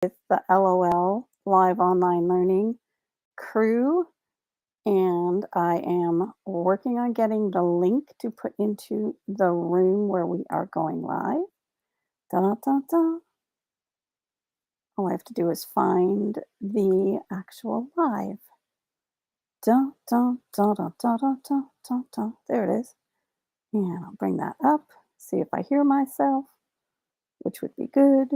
the LOL Live Online Learning crew, and I am working on getting the link to put into the room where we are going live. Da, da, da. All I have to do is find the actual live. Da, da, da, da, da, da, da, da, da. There it is. And I'll bring that up, see if I hear myself, which would be good.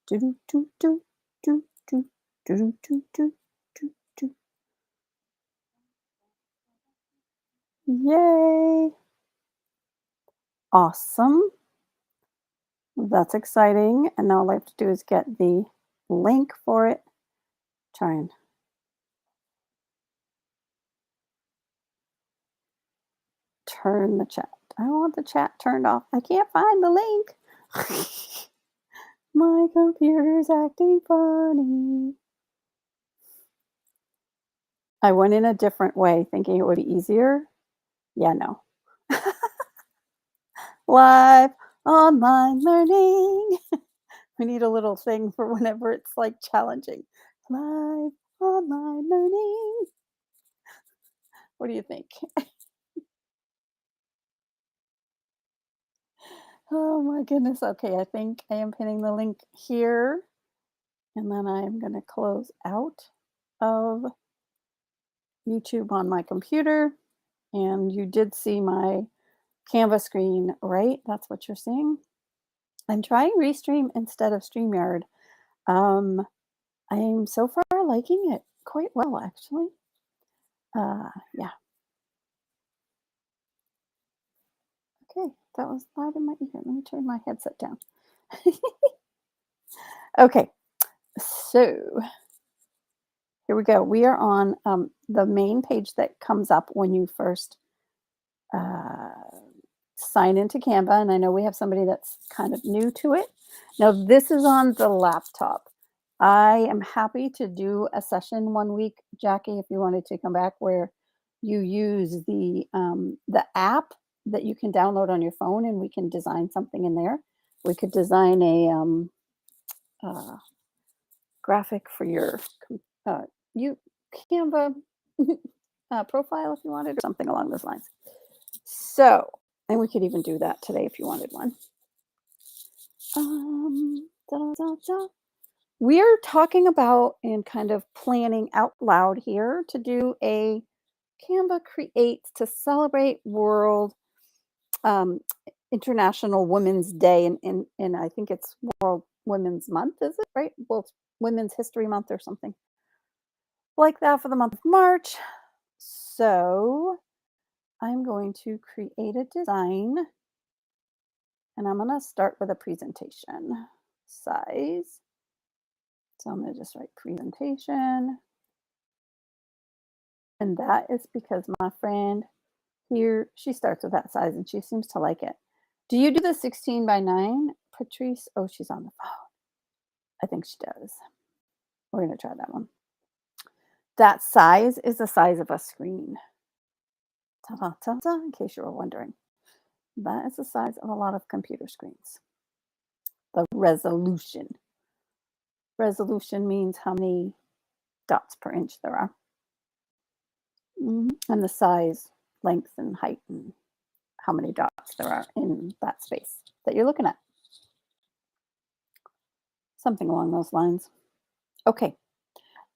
Do, do, do, do, do, do, do, do, do, do, do. Yay! Awesome. That's exciting. And now all I have to do is get the link for it. Try and turn the chat. I want the chat turned off. I can't find the link. My computer's acting funny. I went in a different way thinking it would be easier. Yeah, no. Live online learning. We need a little thing for whenever it's like challenging. Live online learning. What do you think? Oh my goodness. Okay, I think I am pinning the link here. And then I'm going to close out of YouTube on my computer. And you did see my Canva screen, right? That's what you're seeing. I'm trying Restream instead of StreamYard. I'm so far liking it quite well, actually. Yeah. Okay, that was loud in my ear. Let me turn my headset down. Okay, so here we go. We are on the main page that comes up when you first sign into Canva. And I know we have somebody that's kind of new to it. Now, this is on the laptop. I am happy to do a session one week, Jackie, if you wanted to come back, where you use the app that you can download on your phone, and we can design something in there. We could design a graphic for your Canva profile if you wanted, or something along those lines. So, and we could even do that today if you wanted one. We're talking about and kind of planning out loud here to do a Canva Creates to celebrate World International Women's Day, and I think it's World Women's Month, is it right? Well, Women's History Month or something like that for the month of March. So I'm going to create a design, and I'm going to start with a presentation size. So I'm going to just write presentation. And that is because my friend here, she starts with that size and she seems to like it. Do you do the 16 by 9, Patrice? Oh, she's on the phone. I think she does. We're going to try that one. That size is the size of a screen. Ta-da-ta-ta, in case you were wondering. That is the size of a lot of computer screens. The resolution. Resolution means how many dots per inch there are. And the size, length, and height, and how many dots there are in that space that you're looking at. Something along those lines. Okay,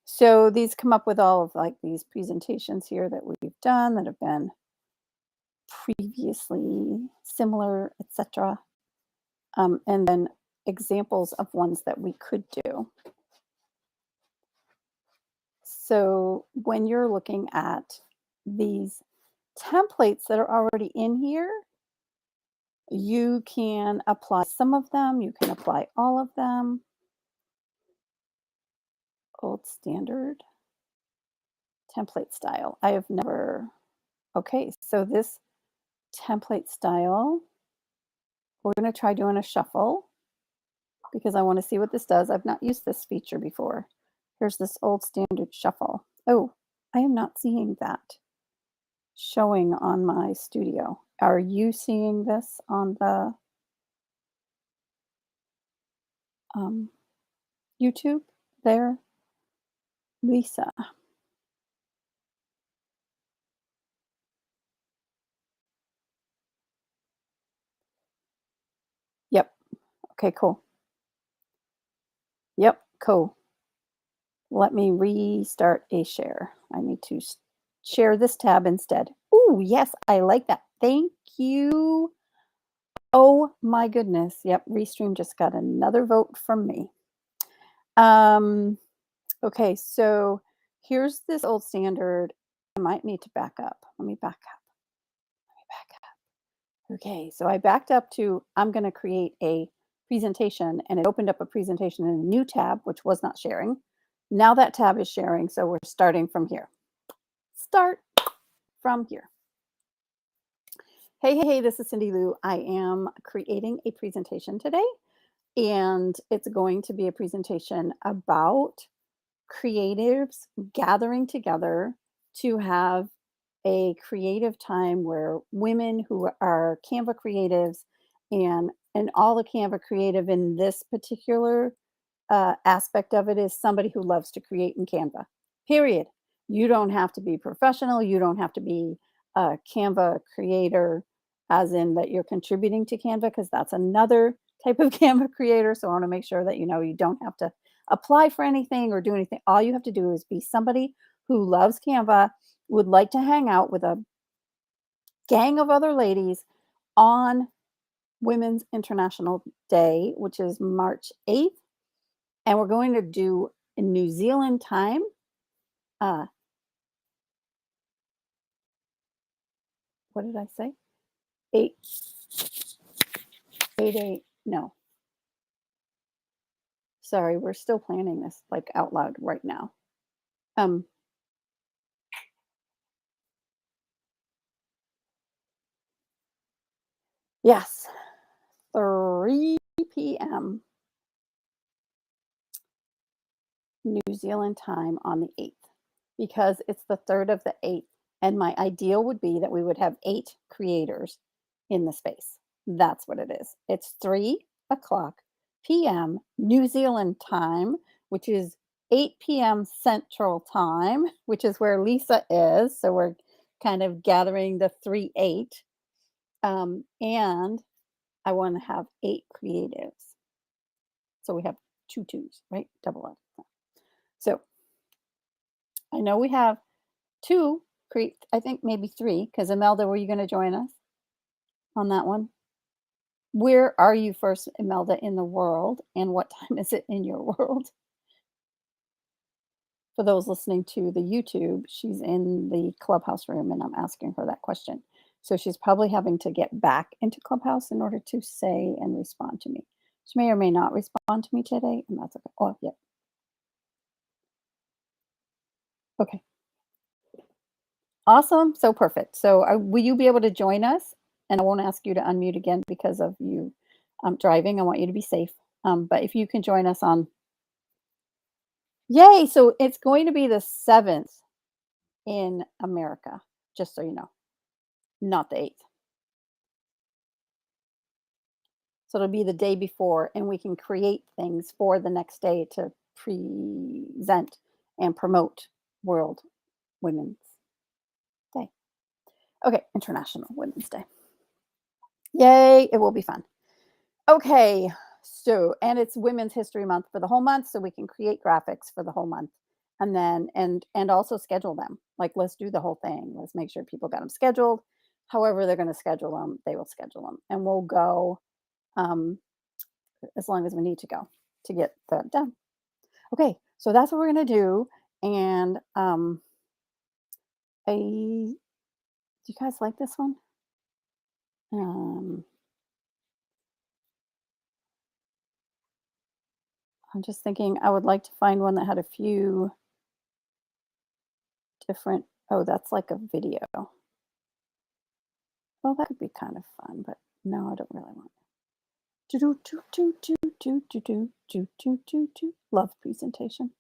so these come up with all of like these presentations here that we've done that have been previously similar, etc. And then examples of ones that we could do. So when you're looking at these templates that are already in here, you can apply some of them, you can apply all of them. Old standard template style. I have never, okay, so this template style, we're going to try doing a shuffle because I want to see what this does. I've not used this feature before. Here's this old standard shuffle. Oh, I am not seeing that showing on my studio. Are you seeing this on the YouTube? there, Lisa? Yep. Okay, cool. Yep, cool. Let me restart a share. I need to share this tab instead. Ooh, yes, I like that. Thank you. Oh my goodness. Yep, Restream just got another vote from me. Um, okay, so here's this old standard. I might need to back up. Let me back up. Let me back up. Okay, so I backed up to I'm going to create a presentation and it opened up a presentation in a new tab, which was not sharing. Now that tab is sharing, so we're starting from here. Start from here. Hey, hey, hey, this is Cindy Lou. I am creating a presentation today, and it's going to be a presentation about creatives gathering together to have a creative time where women who are Canva creatives and all the Canva creative in this particular aspect of it is somebody who loves to create in Canva. Period. You don't have to be professional. You don't have to be a Canva creator, as in that you're contributing to Canva, because that's another type of Canva creator. So I want to make sure that you know you don't have to apply for anything or do anything. All you have to do is be somebody who loves Canva, would like to hang out with a gang of other ladies on Women's International Day, which is March 8th. And we're going to do in New Zealand time. Uh, what did I say? Eight, eight, eight. No, sorry, we're still planning this like out loud right now. Um, yes, 3 p.m. New Zealand time on the 8th because it's the 3rd of the 8th. And my ideal would be that we would have 8 creators in the space. That's what it is. It's 3 o'clock p.m. New Zealand time, which is 8 p.m. Central time, which is where Lisa is. So we're kind of gathering the 3 8. And I want to have 8 creatives. So we have two twos, right? Double up. So I know we have 2 create I think maybe 3 because Imelda, were you gonna join us on that one? Where are you first, Imelda, in the world, and what time is it in your world? For those listening to the YouTube, she's in the Clubhouse room, and I'm asking her that question. So she's probably having to get back into Clubhouse in order to say and respond to me. She may or may not respond to me today, and that's okay. Oh, yeah. Okay. Awesome. So perfect. So will you be able to join us? And I won't ask you to unmute again because of you driving. I want you to be safe. But if you can join us on, yay! So it's going to be the 7th in America, just so you know, not the 8th. So it'll be the day before, and we can create things for the next day to present and promote World Women's Day. Okay, International Women's Day. Yay! It will be fun. Okay, so and it's Women's History Month for the whole month, so we can create graphics for the whole month, and then and also schedule them. Like, let's do the whole thing. Let's make sure people got them scheduled. However, they're going to schedule them, they will schedule them, and we'll go um, as long as we need to go to get that done. Okay, so that's what we're going to do. And do you guys like this one? Um, I'm just thinking I would like to find one that had a few different. Oh, that's like a video. Well, that could be kind of fun, but no, I don't really want it. Do do do do do do do do do do do. Love presentation.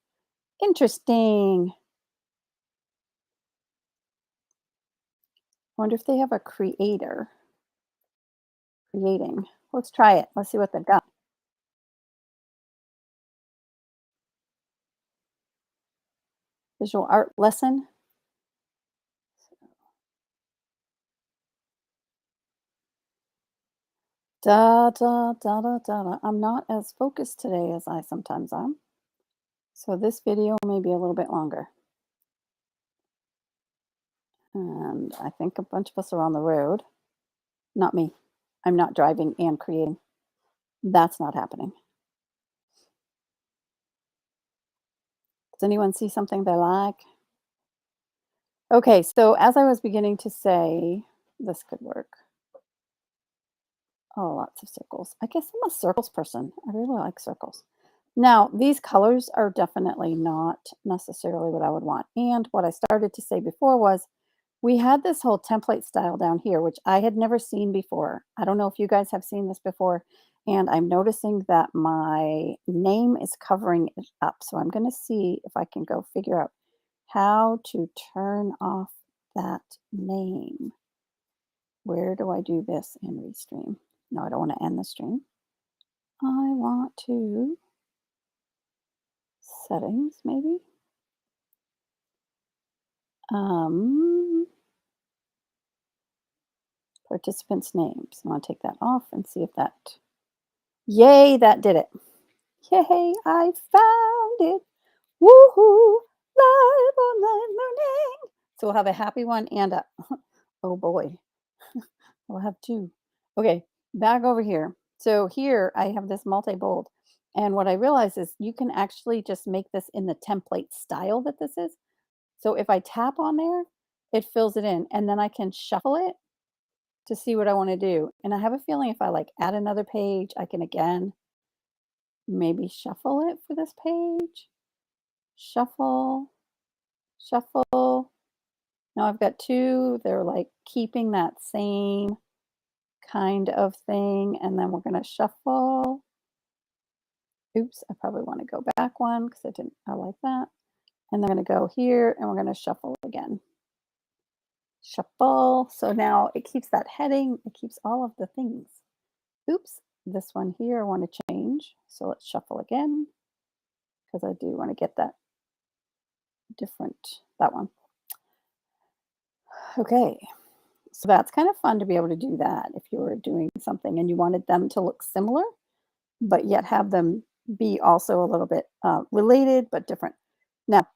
Interesting. Wonder if they have a creator creating. Let's try it. Let's see what they've got. visual art lesson. Da, da, da, da, da, da. I'm not as focused today as I sometimes am. So this video may be a little bit longer. And I think a bunch of us are on the road. Not me. I'm not driving and creating. That's not happening. Does anyone see something they like? Okay, so as I was beginning to say, this could work. Oh, lots of circles. I guess I'm a circles person. I really like circles. Now, these colors are definitely not necessarily what I would want. And what I started to say before was we had this whole template style down here, which I had never seen before. I don't know if you guys have seen this before. And I'm noticing that my name is covering it up. So I'm going to see if I can go figure out how to turn off that name. Where do I do this in Restream? No, I don't want to end the stream. I want to settings, maybe. Participants' names. I want to take that off and see if that. Yay, that did it. Yay, I found it. Woohoo! Live online learning. So we'll have a happy one and a, oh boy, we'll have two. Okay, back over here. So here I have this multi-bold. And what I realized is you can actually just make this in the template style that this is. So if I tap on there, it fills it in. And then I can shuffle it to see what I want to do. And I have a feeling if I like add another page, I can again maybe shuffle it for this page. Shuffle, shuffle. Now I've got two. They're like keeping that same kind of thing. And then we're going to shuffle. Oops, I probably want to go back one because I like that. And then I'm going to go here and we're going to shuffle again. Shuffle. So now it keeps that heading. It keeps all of the things. Oops, this one here I want to change. So let's shuffle again because I do want to get that different, that one. Okay, so that's kind of fun to be able to do that if you were doing something and you wanted them to look similar, but yet have them be also a little bit related but different. Now,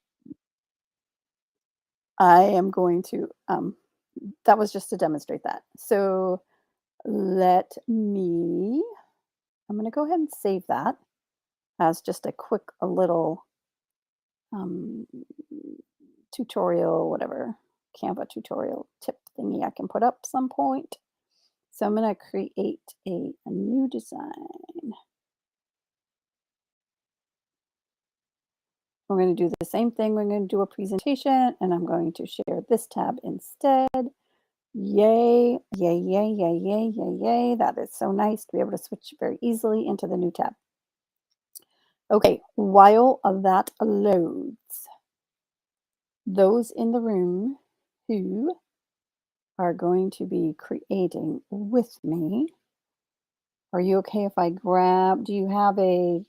I am going to, that was just to demonstrate that. So let me, I'm going to go ahead and save that as just a little um, tutorial, whatever, Canva tutorial tip thingy I can put up some point. So I'm going to create a new design. We're going to do the same thing. We're going to do a presentation and I'm going to share this tab instead. Yay, yay, yay, yay, yay, yay, yay. That is so nice to be able to switch very easily into the new tab. Okay, while that loads, those in the room who are going to be creating with me, are you okay if I grab, do you have a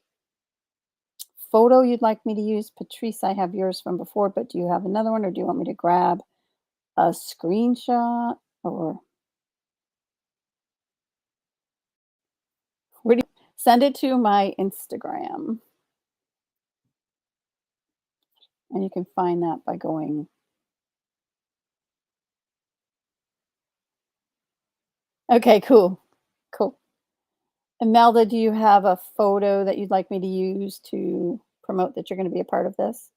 photo you'd like me to use? Patrice, I have yours from before, but do you have another one or do you want me to grab a screenshot or where do you send it to my Instagram? And you can find that by going. Okay, cool. Cool. Imelda, do you have a photo that you'd like me to use to promote that you're going to be a part of this?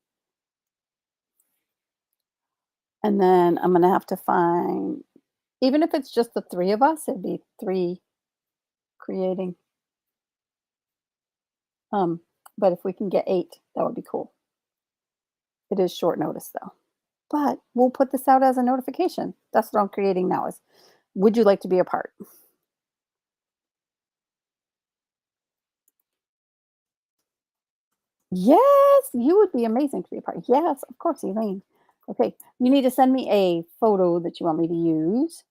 And then I'm going to have to find, even if it's just the three of us, it'd be three creating. But if we can get 8, that would be cool. It is short notice though. But we'll put this out as a notification. That's what I'm creating now is, would you like to be a part? Yes, you would be amazing to be a part. Yes, of course, Elaine. Okay, you need to send me a photo that you want me to use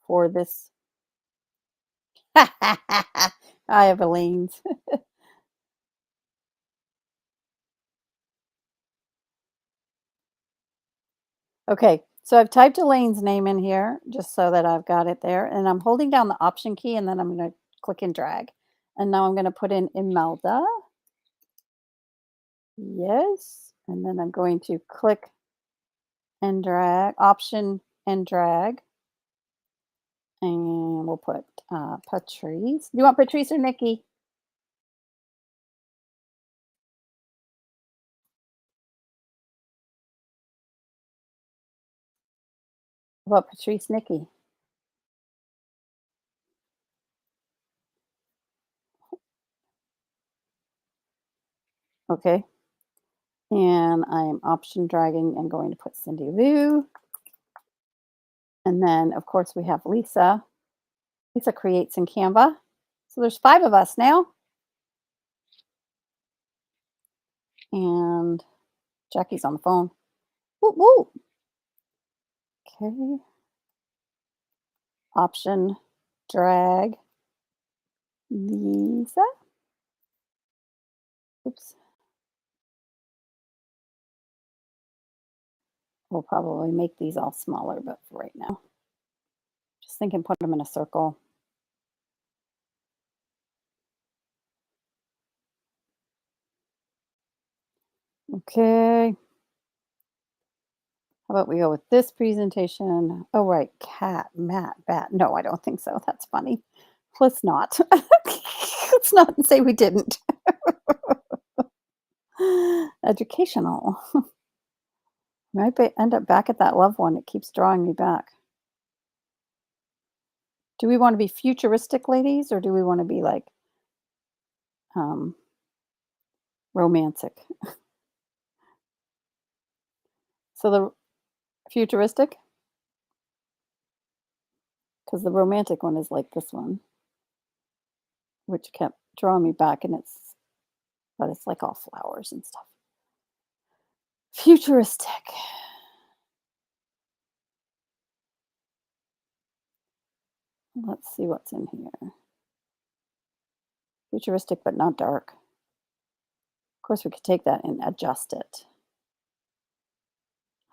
for this. I have Elaine's. Okay, so I've typed Elaine's name in here just so that I've got it there, and I'm holding down the Option key, and then I'm gonna click and drag. And now I'm gonna put in Imelda. Yes, and then I'm going to click and drag, Option and drag, and we'll put, Patrice. Do you want Patrice or Nikki? How about Patrice Nikki? Okay, and I'm Option dragging and going to put Cindy Lou, and then, of course, we have Lisa. Lisa creates in Canva. So there's 5 of us now, and Jackie's on the phone. Woo woo. Okay. Option drag Lisa. Oops. We'll probably make these all smaller, but for right now, just thinking put them in a circle. Okay. How about we go with this presentation? Oh, right. Cat, Matt, bat. No, I don't think so. That's funny. Let's not. Let's not say we didn't. Educational. Might end up back at that love one. It keeps drawing me back. Do we want to be futuristic, ladies, or do we want to be like um, romantic? So the futuristic, because the romantic one is like this one, which kept drawing me back, and but it's like all flowers and stuff. Futuristic. Let's see what's in here. Futuristic, but not dark. Of course, we could take that and adjust it.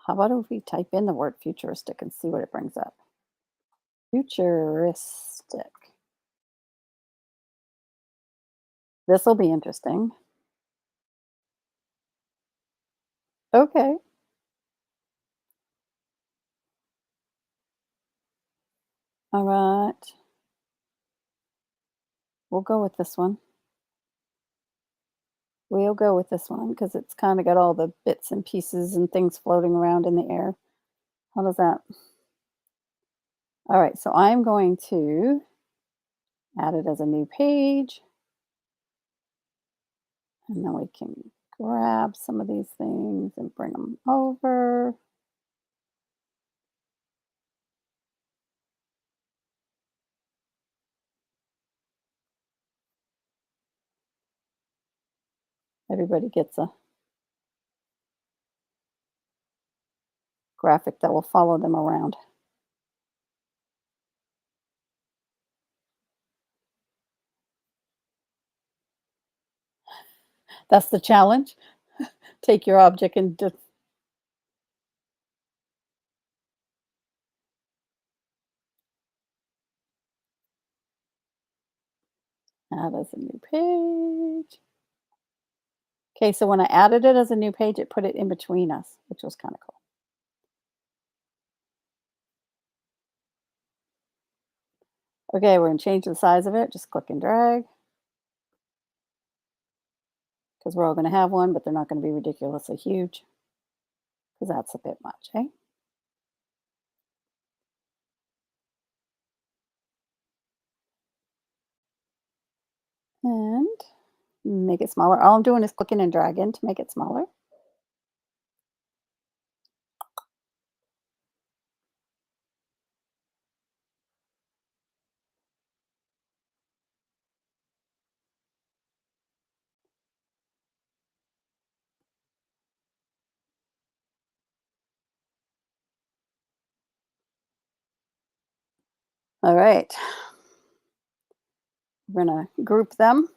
How about if we type in the word futuristic and see what it brings up? Futuristic. This will be interesting. Okay. All right. We'll go with this one. We'll go with this one because it's kind of got all the bits and pieces and things floating around in the air. How does that? All right, so I'm going to add it as a new page. And then we can grab some of these things and bring them over. Everybody gets a graphic that will follow them around. That's the challenge. Take your object and just add as a new page. Okay, so when I added it as a new page, it put it in between us, which was kind of cool. Okay, we're gonna change the size of it. Just click and drag because we're all gonna have one, but they're not gonna be ridiculously huge because that's a bit much, eh? And make it smaller. All I'm doing is clicking and dragging to make it smaller. All right. We're gonna group them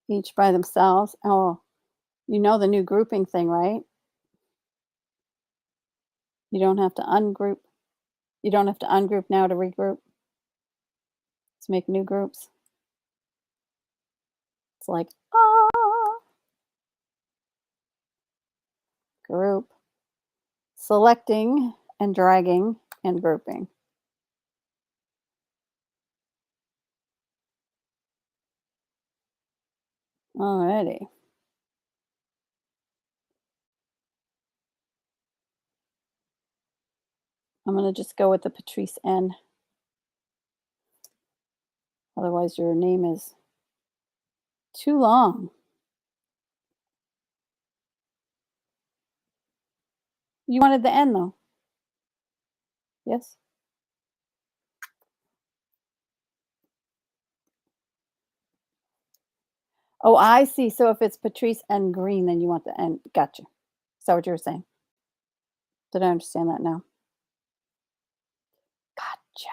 each by themselves. Oh, you know the new grouping thing, right? You don't have to ungroup. You don't have to ungroup now to regroup, to make new groups. It's like, group, selecting and dragging and grouping. Alrighty. I'm gonna just go with the Patrice N. Otherwise, your name is too long. You wanted the N though. Yes? Oh, I see. So if it's Patrice N. Green, then you want the N. Gotcha. Is that what you were saying? Did I understand that now? Gotcha.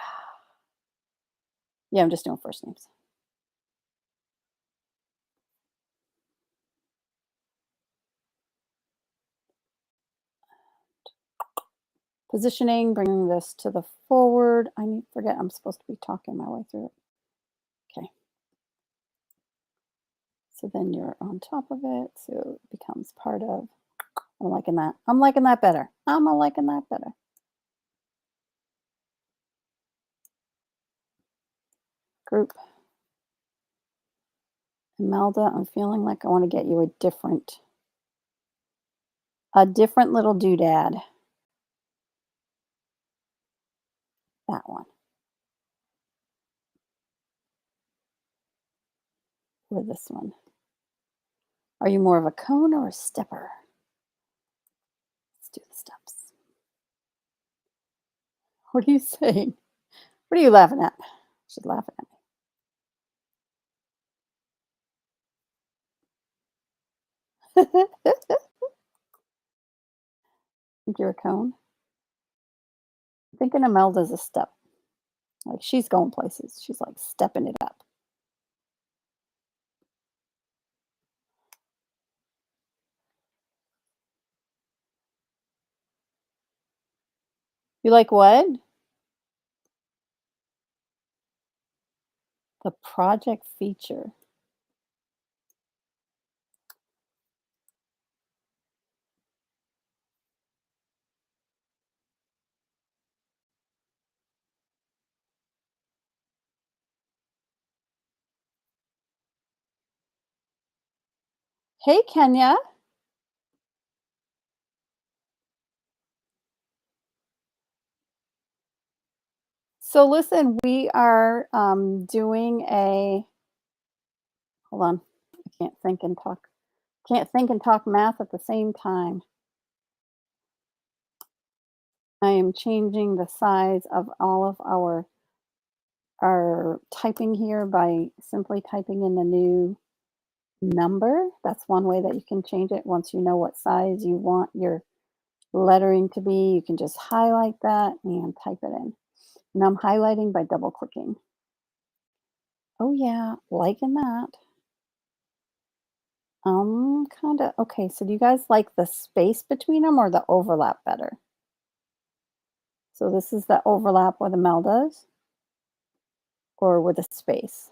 Yeah, I'm just doing first names. Positioning, bringing this to the forward. Forget I'm supposed to be talking my way through it. Okay. So then you're on top of it. So it becomes part of. I'm liking that. I'm liking that better. I'm liking that better. Group. Imelda, I'm feeling like I want to get you a different little doodad. That one. Or this one. Are you more of a cone or a stepper? Let's do the steps. What are you saying? What are you laughing at? She's laughing at me. Think you're a cone? I'm thinking Imelda's a step. Like she's going places. She's like stepping it up. You like what? The project feature. Hey, Kenya. So listen, we are doing a. Hold on, I can't think and talk. Can't think and talk math at the same time. I am changing the size of all of our typing here by simply typing in the new number. That's one way that you can change it. Once you know what size you want your lettering to be, you can just highlight that and type it in. And I'm highlighting by double clicking. Oh yeah, liking that. Kind of okay. So do you guys like the space between them or the overlap better? So this is the overlap with Imelda's or with the space,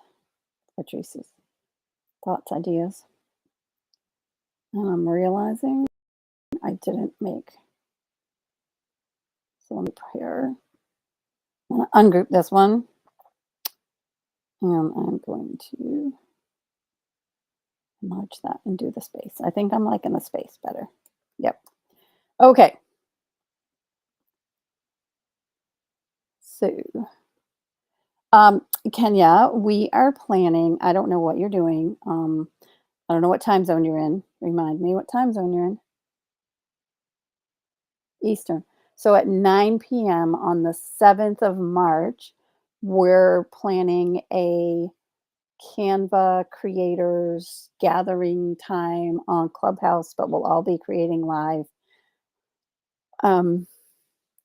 Patrice's thoughts, ideas. And I'm realizing I didn't make. So let me pair. I'm going to ungroup this one. And I'm going to enlarge that and do the space. I think I'm liking the space better. Yep. Okay. So, Kenya, we are planning. I don't know what you're doing. I don't know what time zone you're in. Remind me what time zone you're in. Eastern. So at 9 p.m. on the 7th of March, we're planning a Canva creators gathering time on Clubhouse, but we'll all be creating live.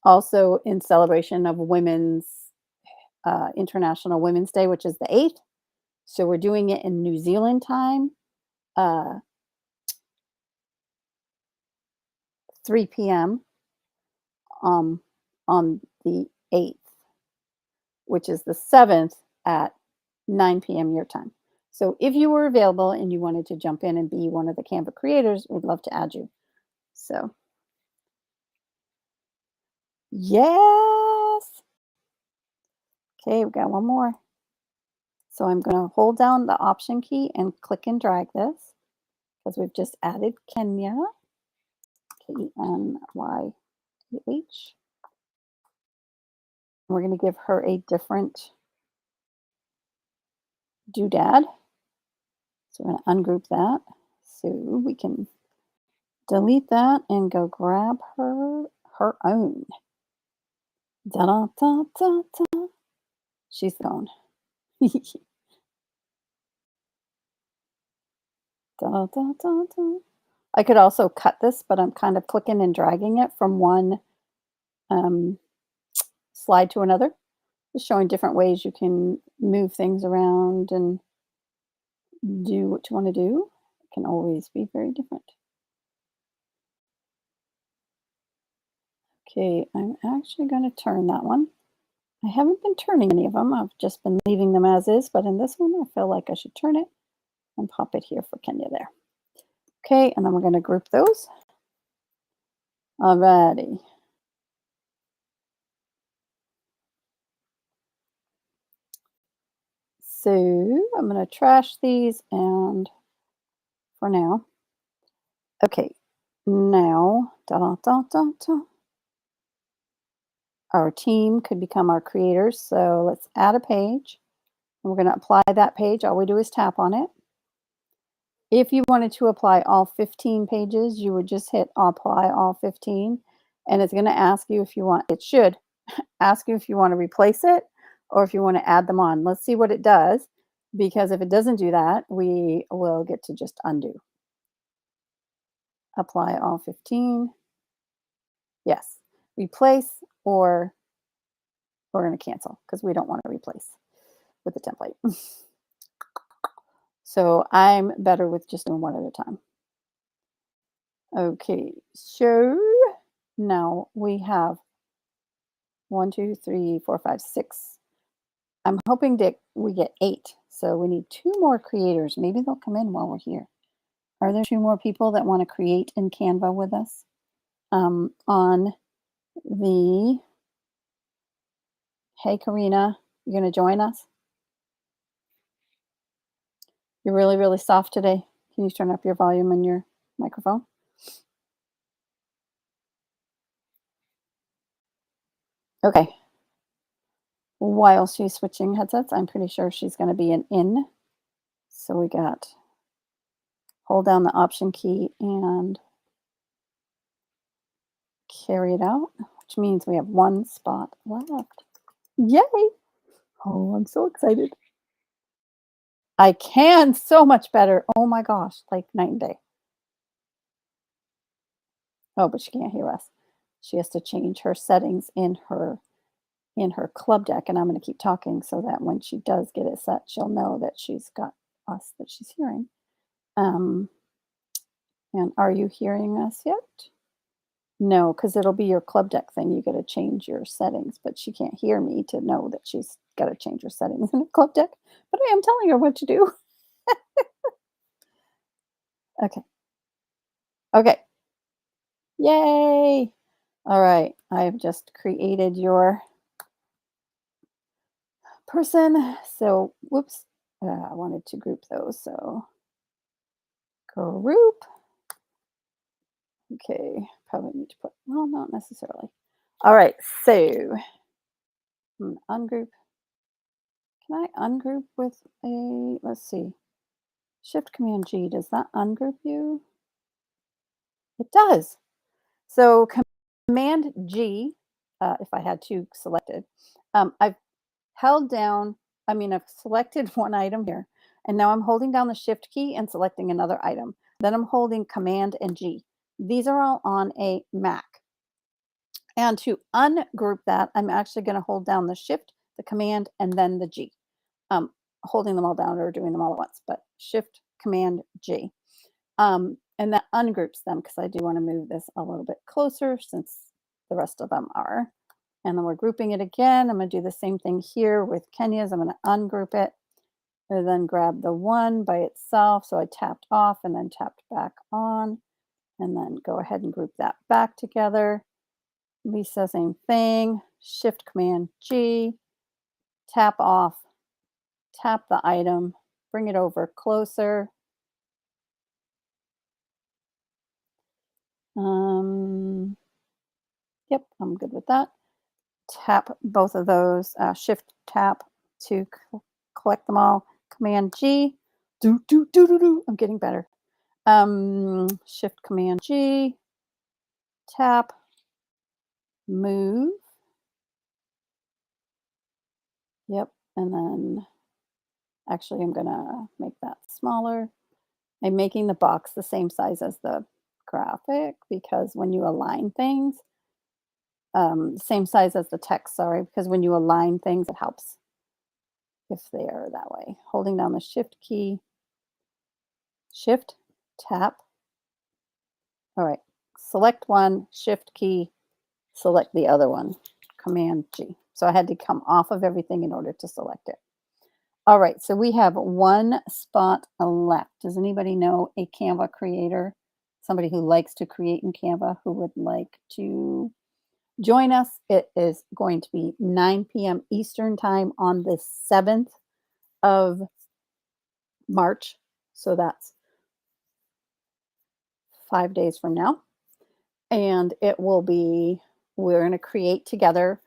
Also in celebration of Women's International Women's Day, which is the 8th. So we're doing it in New Zealand time, 3 p.m. on the 8th, which is the 7th at 9 p.m. your time. So if you were available and you wanted to jump in and be one of the Canva creators, we'd love to add you. So, yes. Okay, we got one more. So I'm going to hold down the Option key and click and drag this because we've just added Kenya, Kenyah. We're going to give her a different doodad. So we're going to ungroup that so we can delete that and go grab her own. Da da da da da. She's gone. Da da da da. I could also cut this, but I'm kind of clicking and dragging it from one um, slide to another, just showing different ways you can move things around and do what you want to do. It can always be very different. Okay, I'm actually going to turn that one. I haven't been turning any of them. I've just been leaving them as is, but in this one, I feel like I should turn it and pop it here for Kenya there. Okay, and then we're going to group those. Alrighty. So I'm going to trash these and for now. Okay, now our team could become our creators. So let's add a page. And we're going to apply that page. All we do is tap on it. If you wanted to apply all 15 pages, you would just hit apply all 15. And it's going to ask you if you want, it should ask you if you want to replace it or if you want to add them on. Let's see what it does, because if it doesn't do that, we will get to just undo. Apply all 15. Yes. Replace, or we're going to cancel because we don't want to replace with the template. So I'm better with just doing one at a time. Okay, so now we have 1, 2, 3, 4, 5, 6. I'm hoping that we get 8. So we need 2 more creators. Maybe they'll come in while we're here. Are there 2 more people that want to create in Canva with us on the, hey, Karina, you're going to join us? You're really, really soft today. Can you turn up your volume and your microphone? Okay. While she's switching headsets, I'm pretty sure she's going to be an in. So we got, hold down the Option key and carry it out, which means we have 1 spot left. Yay! Oh, I'm so excited. I can so much better. Oh my gosh, like night and day. Oh, but she can't hear us. She has to change her settings in her club deck, and I'm going to keep talking so that when she does get it set, she'll know that she's got us, that she's hearing. And are you hearing us yet? No, because it'll be your club deck thing. You got to change your settings, but she can't hear me to know that she's got to change her settings in a club deck. But I am telling her what to do. Okay. Okay. Yay. All right. I have just created your person. So, whoops. I wanted to group those. So, group. Okay. Probably need to put, well, not necessarily. All right. So, ungroup. Can I ungroup with a, let's see. Shift Command G, does that ungroup you? It does. So Command G, if I had 2 selected, I've held down, I've selected one item here, and now I'm holding down the Shift key and selecting another item. Then I'm holding Command and G. These are all on a Mac. And to ungroup that, I'm actually going to hold down the Shift, the Command, and then the G. Holding them all down or doing them all at once, but Shift, Command, G. And that ungroups them because I do want to move this a little bit closer since the rest of them are. And then we're grouping it again. I'm going to do the same thing here with Kenya's. I'm going to ungroup it and then grab the one by itself. So I tapped off and then tapped back on, and then go ahead and group that back together. Lisa, same thing. Shift Command G, tap off, tap the item, bring it over closer. Yep, I'm good with that. Tap both of those, shift tap to collect them all. Command G, do, do, do, do, do. I'm getting better. Shift Command G, tap, move. Yep, and then actually I'm gonna make that smaller. I'm making the box the same size as the graphic because when you align things, same size as the text, sorry, because when you align things, it helps if they are that way. Holding down the shift key, shift, tap. All right, select one, shift key, select the other one, command G. So I had to come off of everything in order to select it. All right, so we have one spot left. Does anybody know a Canva creator? Somebody who likes to create in Canva who would like to join us? It is going to be 9 p.m. Eastern time on the 7th of March. So that's 5 days from now. And it will be, we're going to create together,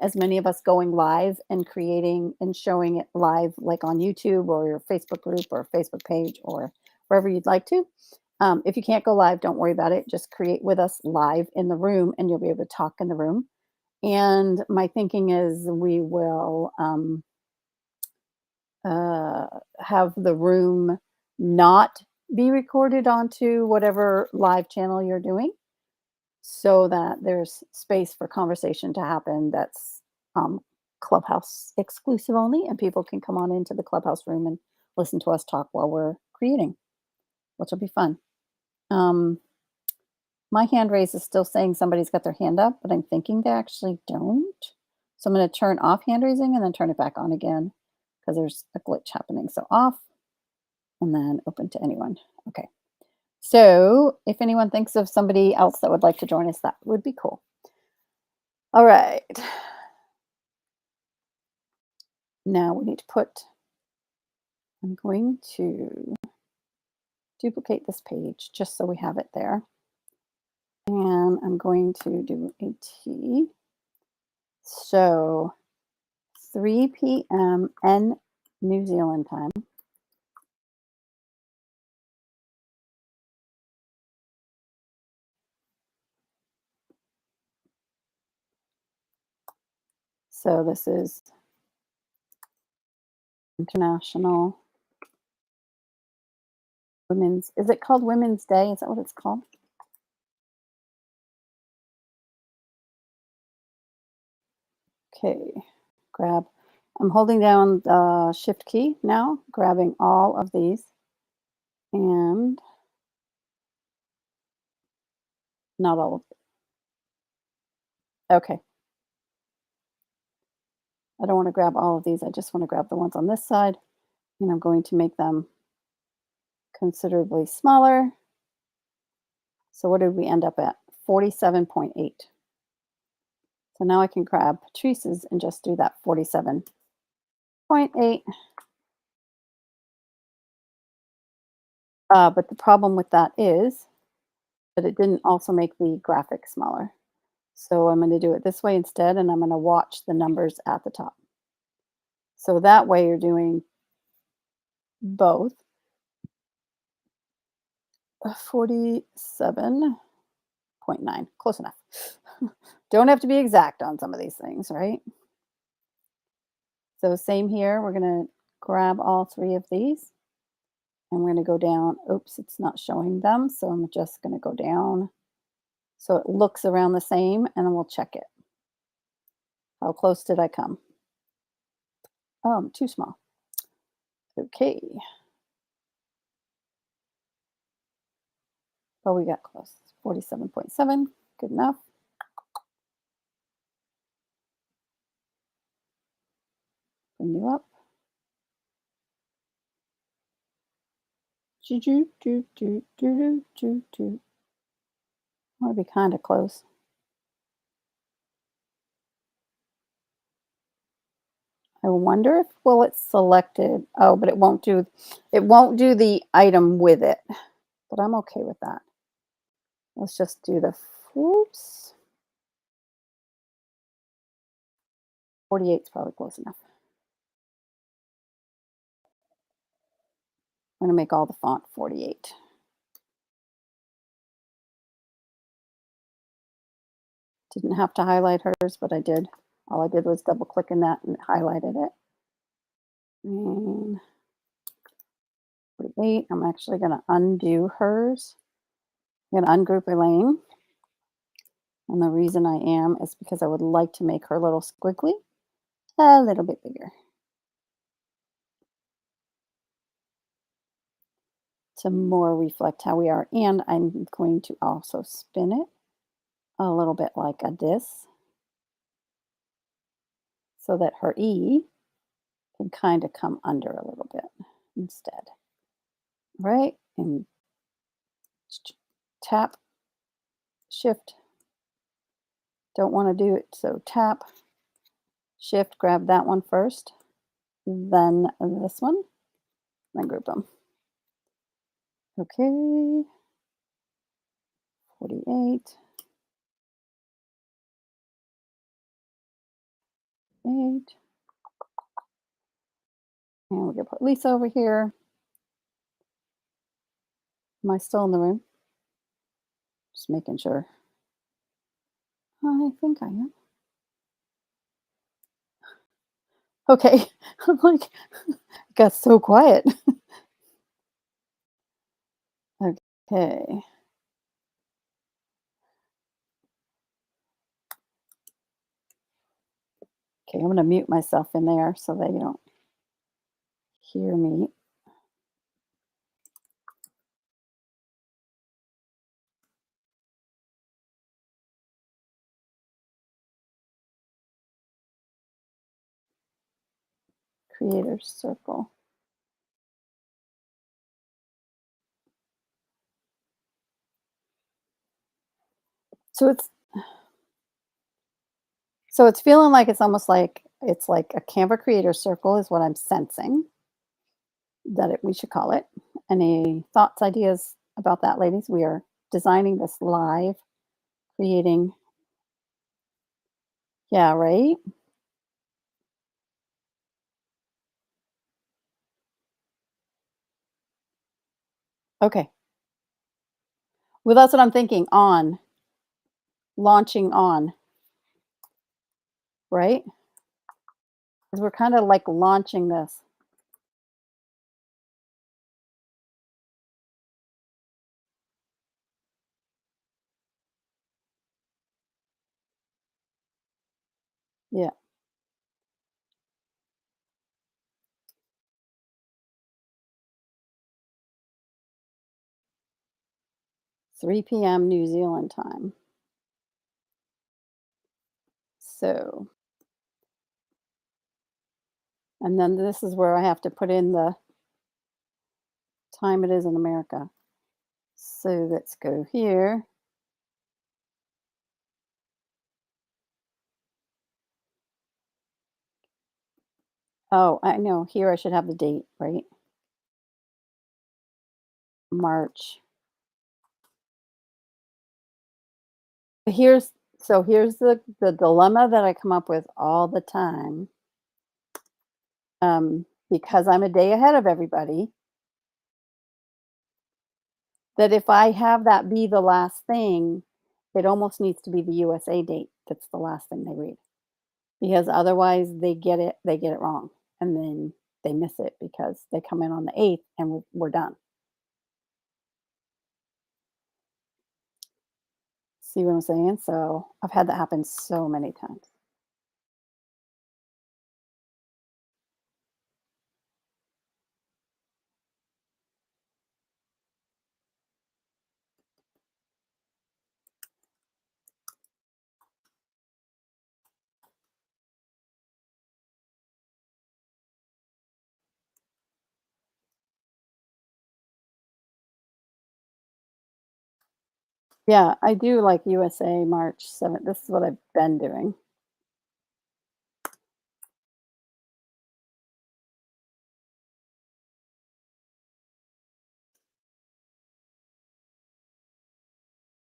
as many of us going live and creating and showing it live, like on YouTube or your Facebook group or Facebook page or wherever you'd like to. If you can't go live, don't worry about it. Just create with us live in the room and you'll be able to talk in the room. And my thinking is we will have the room not be recorded onto whatever live channel you're doing so that there's space for conversation to happen that's Clubhouse exclusive only, and people can come on into the Clubhouse room and listen to us talk while we're creating, which will be fun. My hand raise is still saying somebody's got their hand up, but I'm thinking they actually don't. So I'm going to turn off hand raising and then turn it back on again because there's a glitch happening. So off and then open to anyone. Okay. So if anyone thinks of somebody else that would like to join us, that would be cool. All right. Now we need to put, I'm going to duplicate this page just so we have it there. And I'm going to do a T. So 3 p.m. and New Zealand time. So this is International Women's, is it called Women's Day? Is that what it's called? Okay, grab, I'm holding down the shift key now, grabbing all of these and not all of it. Okay. I don't want to grab all of these. I just want to grab the ones on this side, and I'm going to make them considerably smaller. So what did we end up at? 47.8. So now I can grab Patrice's and just do that 47.8. But the problem with that is that it didn't also make the graphic smaller. So I'm going to do it this way instead, and I'm going to watch the numbers at the top. So that way you're doing both. 47.9, close enough. Don't have to be exact on some of these things, right? So same here, we're going to grab all 3 of these and we're going to go down. Oops, it's not showing them. So I'm just going to go down so it looks around the same, and then we'll check it. How close did I come? Too small. Okay. Oh, we got close. 47.7, good enough. Bring you up. Do do do do do do do. I want to be kind of close. I wonder if well it's selected. Oh, but it won't do the item with it. But I'm okay with that. Let's just do the whoops. 48 is probably close enough. I'm gonna make all the font 48. Didn't have to highlight hers, but I did. All I did was double click in that and it highlighted it. And 48, I'm actually gonna undo hers. I'm gonna ungroup Elaine. And the reason I am is because I would like to make her little squiggly a little bit bigger to more reflect how we are. And I'm going to also spin it a little bit like a this so that her E can kind of come under a little bit instead. Right? And tap, shift. Don't want to do it. So tap, shift, grab that one first, then this one, then group them. Okay. 48. 8. And we're going to put Lisa over here. Am I still in the room? Just making sure. I think I am. Okay. I'm like, it got so quiet. Okay. Okay, I'm going to mute myself in there so that you don't hear me. Creator circle. So it's feeling like it's almost like it's like a Canva creator circle is what I'm sensing that we should call it. Any thoughts, ideas about that, ladies? We are designing this live, creating. Yeah, right? Okay. Well, that's what I'm thinking on, launching on, right? Because we're kind of like launching this. Yeah. 3 p.m. New Zealand time. So, and then this is where I have to put in the time it is in America. So let's go here. Oh, I know. Here I should have the date, right? March. Here's the dilemma that I come up with all the time. Because I'm a day ahead of everybody, that if I have that be the last thing, it almost needs to be the USA date that's the last thing they read. Because otherwise they get it wrong, and then they miss it because they come in on the 8th and we're done. See what I'm saying? So, I've had that happen so many times. Yeah, I do like USA March 7th. This is what I've been doing.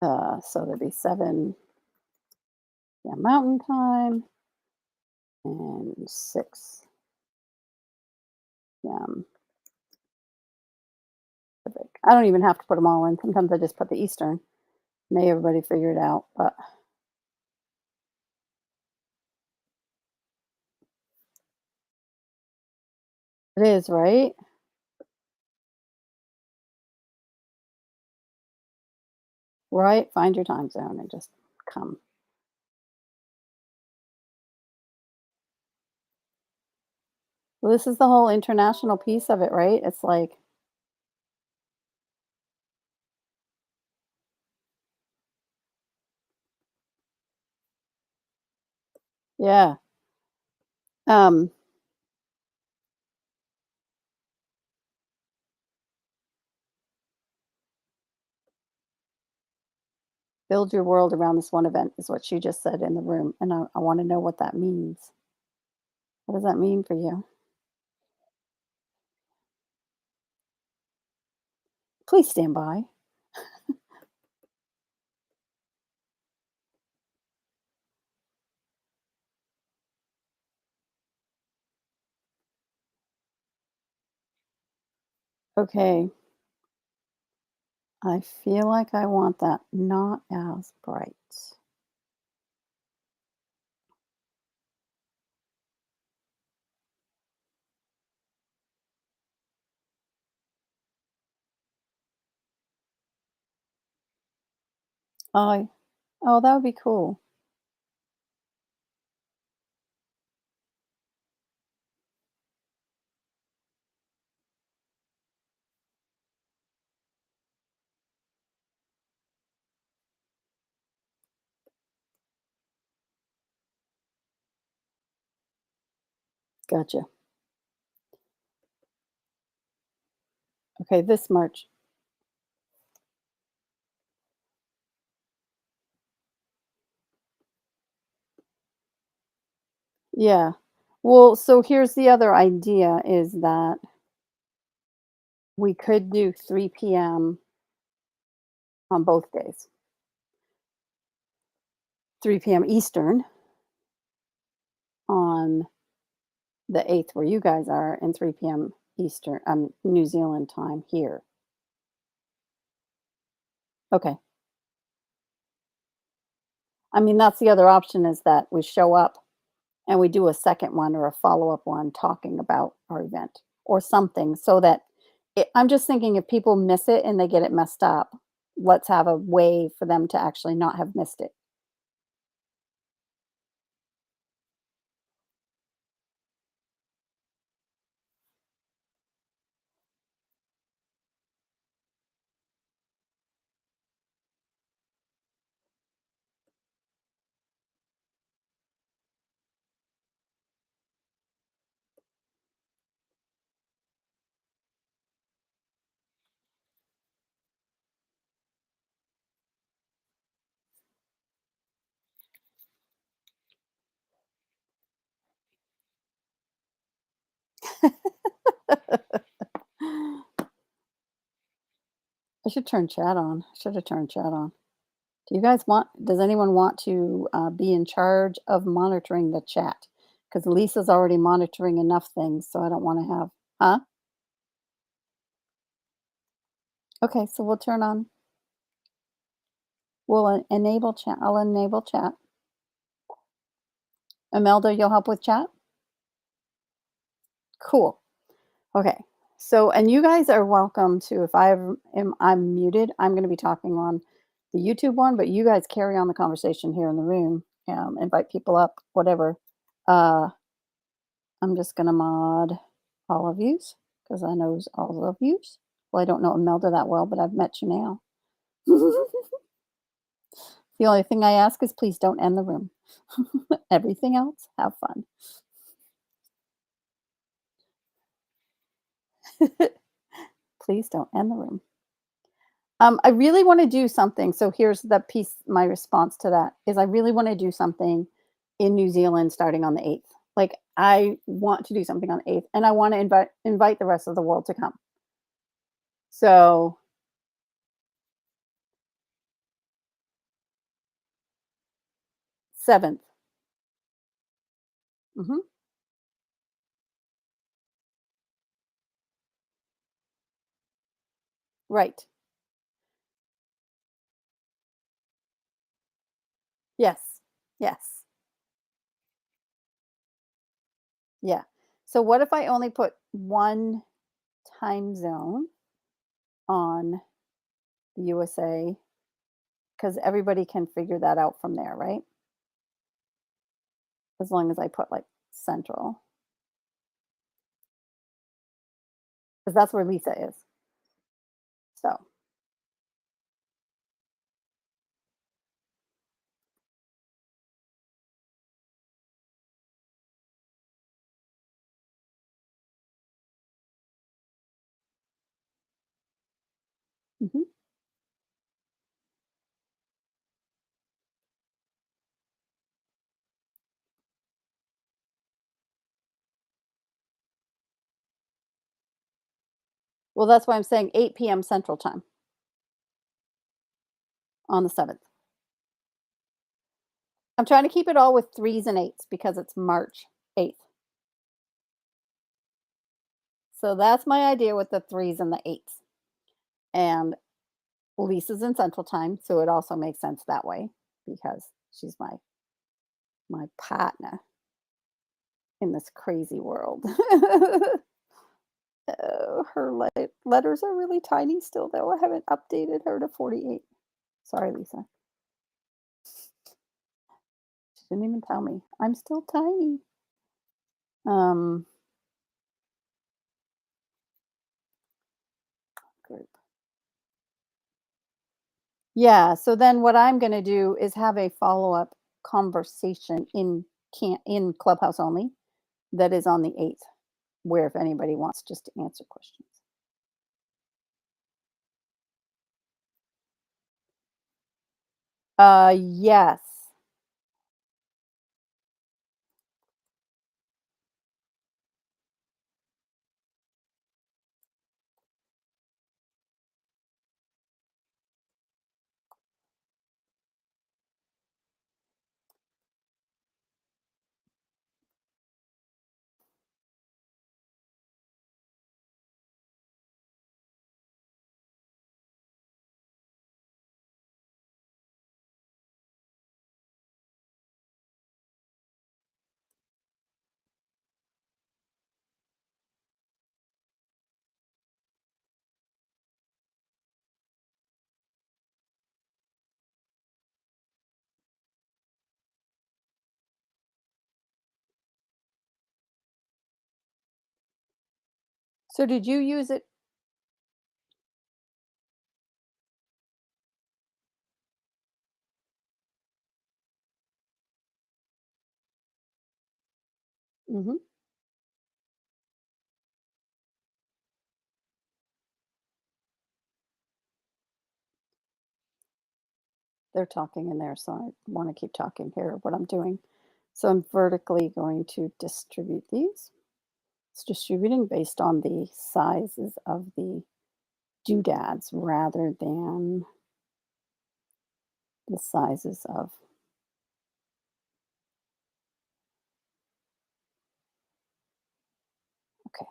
So there'd be 7, yeah, Mountain Time and 6 p.m. Pacific. I don't even have to put them all in. Sometimes I just put the Eastern. May everybody figure it out, but it is, right? Right? Find your time zone and just come. Well, this is the whole international piece of it, right? It's like, yeah. Um, Build your world around this one event is what she just said in the room, and I want to know what that means. What does that mean for you? Please stand by. Okay. I feel like I want that not as bright. Oh, oh, that would be cool. Gotcha. Okay, this March. Yeah. Well, so here's the other idea is that we could do 3 p.m. on both days. 3 p.m. Eastern on the 8th where you guys are and 3 p.m. Eastern, New Zealand time here. Okay. I mean, that's the other option is that we show up and we do a second one or a follow-up one talking about our event or something so that I'm just thinking if people miss it and they get it messed up, let's have a way for them to actually not have missed it. I should turn chat on. I should have turned chat on. Does anyone want to be in charge of monitoring the chat? Because Lisa's already monitoring enough things, so I don't want to have, huh? Okay, so enable chat. I'll enable chat. Imelda, you'll help with chat? Cool. Okay. So, and you guys are welcome to, if I'm muted, I'm going to be talking on the YouTube one, but you guys carry on the conversation here in the room, invite people up, whatever. Uh, I'm just going to mod all of yous because I knows all of yous. Well, I don't know Imelda that well, but I've met you now. The only thing I ask is please don't end the room. Everything else, have fun. Please don't end the room. I really wanna do something, so here's the piece my response to that is I really wanna do something in New Zealand starting on the 8th. Like, I want to do something on the 8th, and I wanna invite the rest of the world to come. So 7th. Mhm. Right. Yes. Yes. Yeah. So what if I only put 1 time zone on the USA? Because everybody can figure that out from there, right? As long as I put, like, Central, because that's where Lisa is. So, mhm. Well, that's why I'm saying 8 PM Central Time on the 7th. I'm trying to keep it all with 3s and 8s because it's March 8th. So that's my idea with the 3s and the 8s. And Lisa's in Central Time, so it also makes sense that way because she's my partner in this crazy world. Oh, her letters are really tiny still, though. I haven't updated her to 48. Sorry, Lisa. She didn't even tell me. I'm still tiny. Um, Group. Yeah, so then what I'm gonna do is have a follow-up conversation in Clubhouse only that is on the 8th, where if anybody wants just to answer questions. Yes. So did you use it? Mhm. They're talking in there, so I wanna keep talking here what I'm doing. So I'm vertically going to distribute these. It's distributing based on the sizes of the doodads rather than the sizes of okay,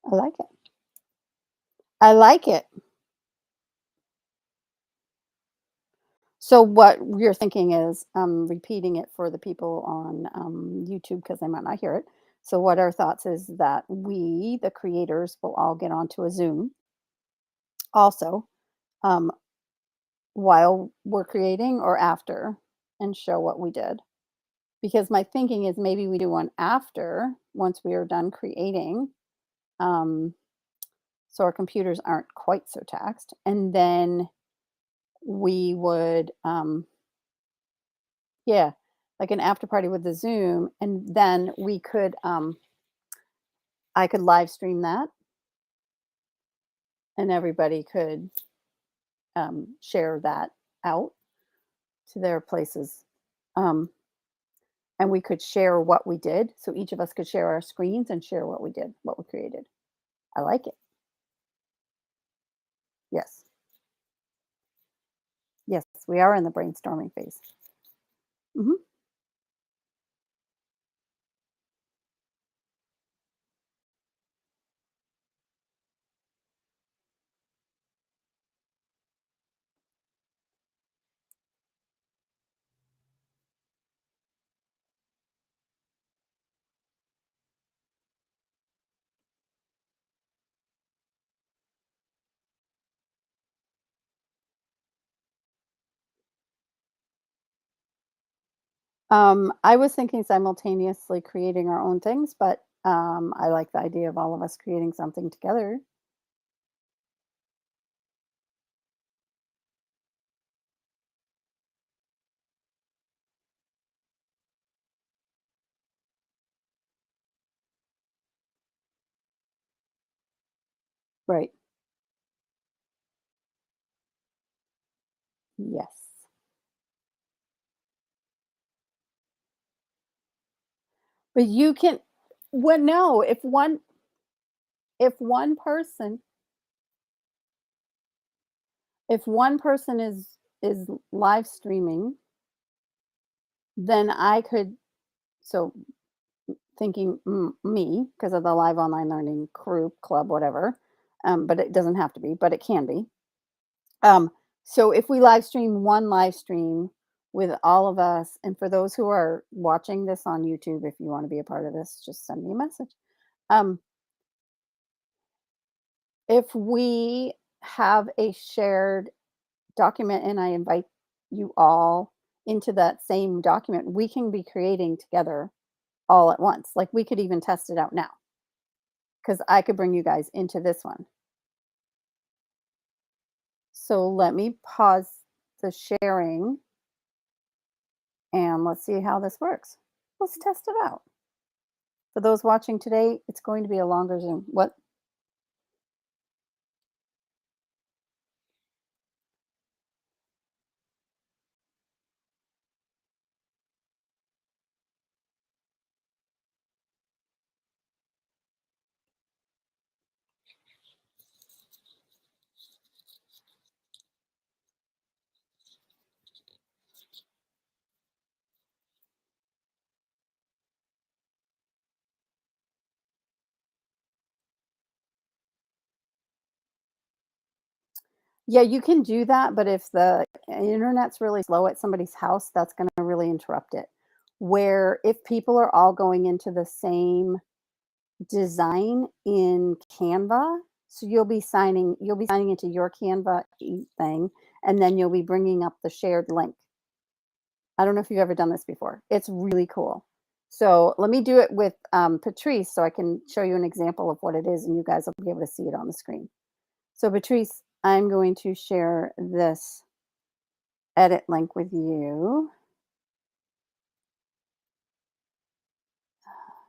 I like it. I like it. So what you're thinking is, repeating it for the people on, YouTube because they might not hear it. So what our thoughts is that we, the creators, will all get onto a Zoom also, um, while we're creating or after and show what we did. Because my thinking is maybe we do one after once we are done creating, um, so our computers aren't quite so taxed. And then we would, yeah, like an after party with the Zoom, and then we could, I could live stream that, and everybody could share that out to their places. Um, and we could share what we did. So each of us could share our screens and share what we did, what we created. I like it. Yes. Yes, we are in the brainstorming phase. Mhm. I was thinking simultaneously creating our own things, but I like the idea of all of us creating something together. Right. Yes. But you can, well, no, if one person if one person is live streaming, then I could, so thinking me because of the live online learning group, club, whatever. But it doesn't have to be, but it can be. Um, so if we live stream one live stream with all of us, and for those who are watching this on YouTube, if you want to be a part of this, just send me a message. Um, if we have a shared document and I invite you all into that same document, we can be creating together all at once. Like we could even test it out now because I could bring you guys into this one. So let me pause the sharing and let's see how this works. Let's test it out. For those watching today, it's going to be a longer Zoom. What? Yeah, you can do that, but if the internet's really slow at somebody's house, that's going to really interrupt it. Where if people are all going into the same design in Canva, so you'll be signing into your Canva thing, and then you'll be bringing up the shared link. I don't know if you've ever done this before. It's really cool. So let me do it with Patrice so I can show you an example of what it is and you guys will be able to see it on the screen. So Patrice, I'm going to share this edit link with you.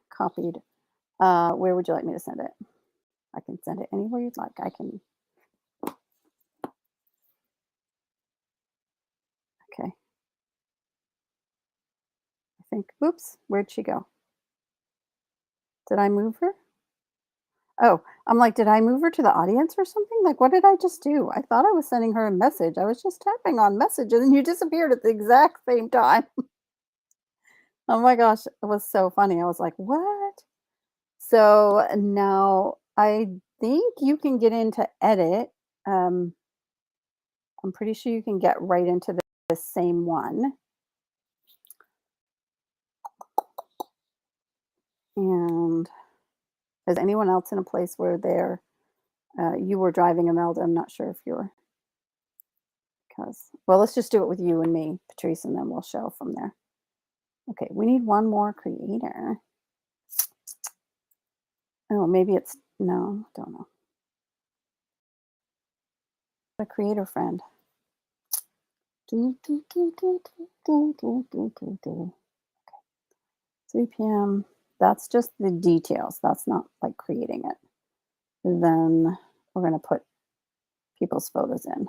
Copied. Where would you like me to send it? I can send it anywhere you'd like. Okay. I think, oops, where'd she go? Did I move her? Oh, I'm like, did I move her to the audience or something? Like, what did I just do? I thought I was sending her a message. I was just tapping on message and then you disappeared at the exact same time. Oh my gosh, it was so funny. I was like, what? So now I think you can get into edit. Um, I'm pretty sure you can get right into the same one. And is anyone else in a place where you were driving, Imelda? I'm not sure if you're, because, well, let's just do it with you and me, Patrice, and then we'll show from there. Okay, we need one more creator. Oh, maybe it's, no, don't know. A creator friend. 3 p.m. That's just the details. That's not like creating it. Then we're going to put people's photos in.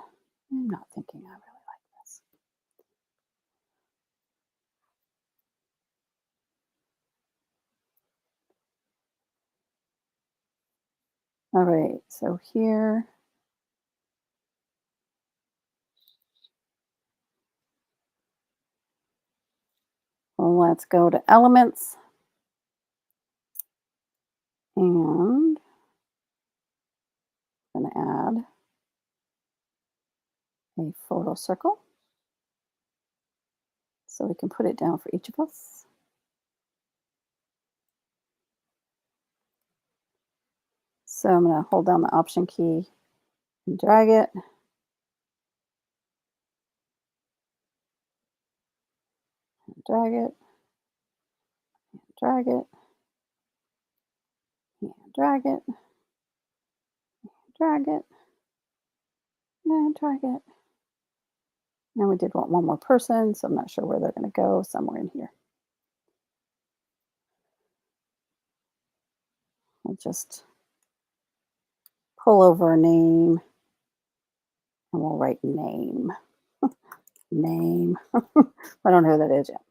I'm not thinking I really like this. All right, so here, well, let's go to elements and I'm going to add a photo circle so we can put it down for each of us. So I'm going to hold down the Option key and drag it. And drag it. And drag it. And drag it. And drag it. And drag it. And we did want one more person, so I'm not sure where they're going to go, somewhere in here. I'll just pull over a name and we'll write name. Name. I don't know who that is yet.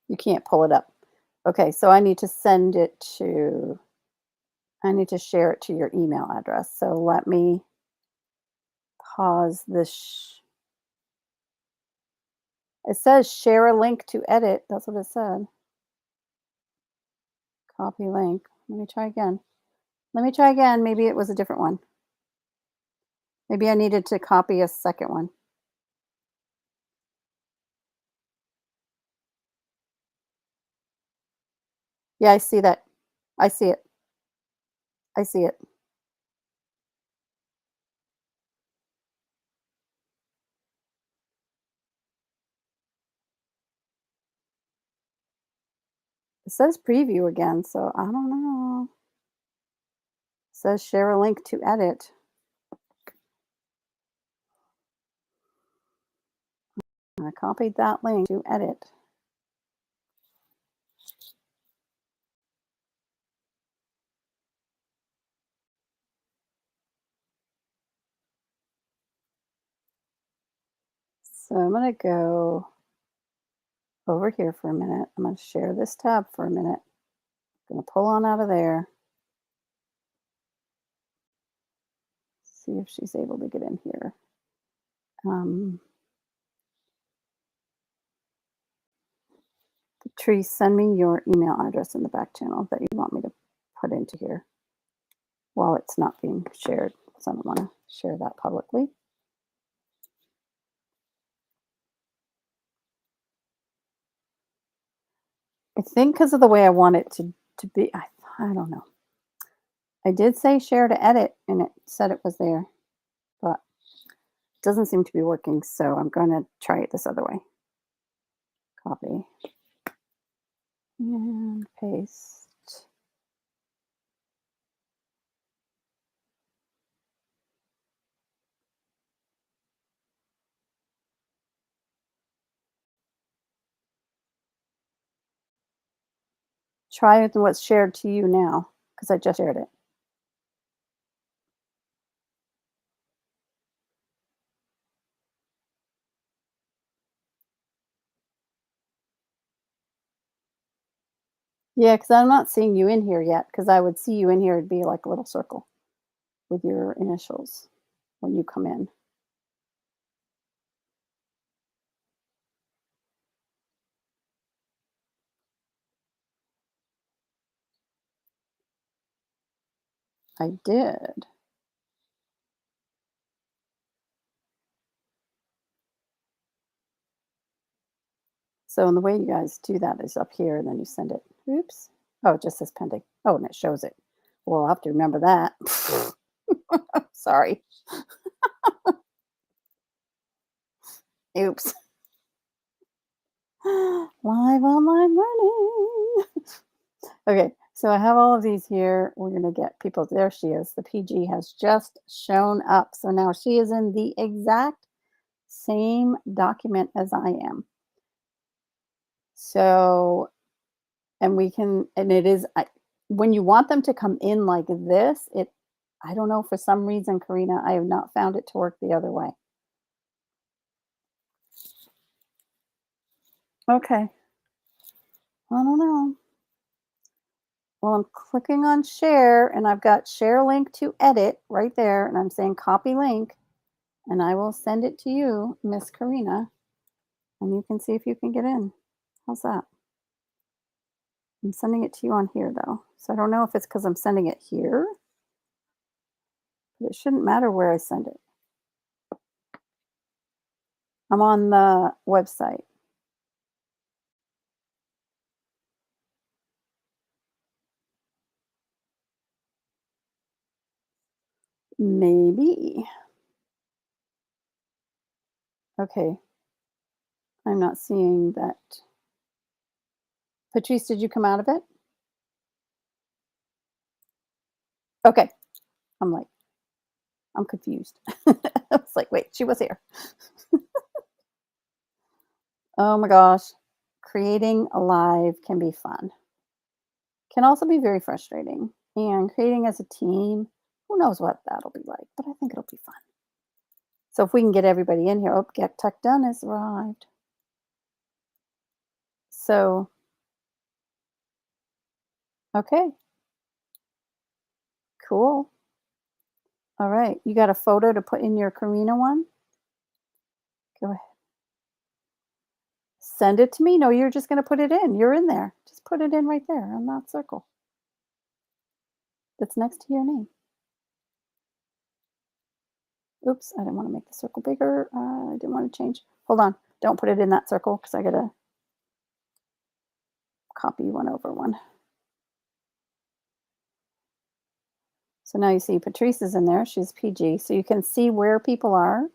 You can't pull it up. Okay, so I need to share it to your email address. So let me pause this. It says share a link to edit. That's what it said. Copy link. Let me try again. Maybe it was a different one. Maybe I needed to copy a second one. Yeah, I see that. I see it. I see it. It says preview again, so I don't know. It says share a link to edit. I copied that link to edit. So I'm going to go over here for a minute. I'm going to share this tab for a minute. I'm going to pull on out of there. See if she's able to get in here. Patrice, send me your email address in the back channel that you want me to put into here while it's not being shared. So I don't want to share that publicly. I think because of the way I want it to be, I don't know. I did say share to edit and it said it was there, but it doesn't seem to be working. So I'm going to try it this other way. Copy and paste. Try it what's shared to you now because I just shared it. Yeah, because I'm not seeing you in here yet because I would see you in here. It'd be like a little circle with your initials when you come in. I did. So, and the way you guys do that is up here, and then you send it. Oops. Oh, it just says pending. Oh, and it shows it. Well, I'll have to remember that. Sorry. Oops. Live online learning. Okay, so I have all of these here. We're going to get people. There she is. The PG has just shown up. So now she is in the exact same document as I am. So, and we can, and it is, when you want them to come in like this, I don't know, for some reason, Karina, I have not found it to work the other way. Okay. I don't know. Well, I'm clicking on share and I've got share link to edit right there. And I'm saying copy link and I will send it to you, Miss Karina, and you can see if you can get in. How's that? I'm sending it to you on here though. So I don't know if it's because I'm sending it here, but it shouldn't matter where I send it. I'm on the website. Maybe. Okay. I'm not seeing that. Patrice, did you come out of it? Okay. I'm like, I'm confused. I was like, wait, she was here. Oh my gosh. Creating a live can be fun. Can also be very frustrating. And creating as a team, who knows what that'll be like, but I think it'll be fun. So if we can get everybody in here, oh, Get Tech Done has arrived. So, okay, cool. All right, you got a photo to put in your Karina one? Go ahead. Send it to me. No, you're just going to put it in. You're in there. Just put it in right there on that circle that's next to your name. Oops, I didn't want to make the circle bigger. I didn't want to change. Hold on. Don't put it in that circle because I got to copy one over one. So now you see Patrice is in there. She's PG. So you can see where people are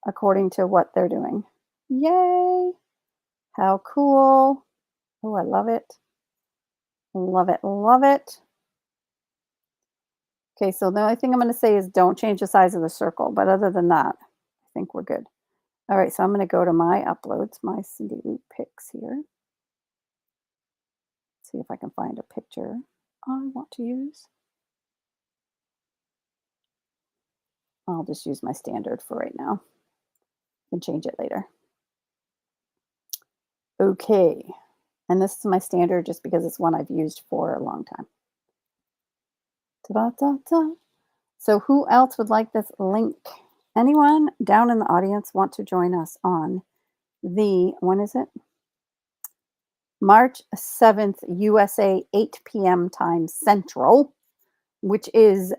according to what they're doing. Yay! How cool. Oh, I love it. Love it. Love it. Okay, so the only thing I'm going to say is don't change the size of the circle. But other than that, I think we're good. All right, so I'm going to go to my uploads, my Cindy Lou pics here. See if I can find a picture I want to use. I'll just use my standard for right now and change it later. Okay, and this is my standard just because it's one I've used for a long time. Ta-da-da-da. So who else would like this link? Anyone down in the audience want to join us on the, when is it? March 7th, USA, 8 p.m. time Central, which is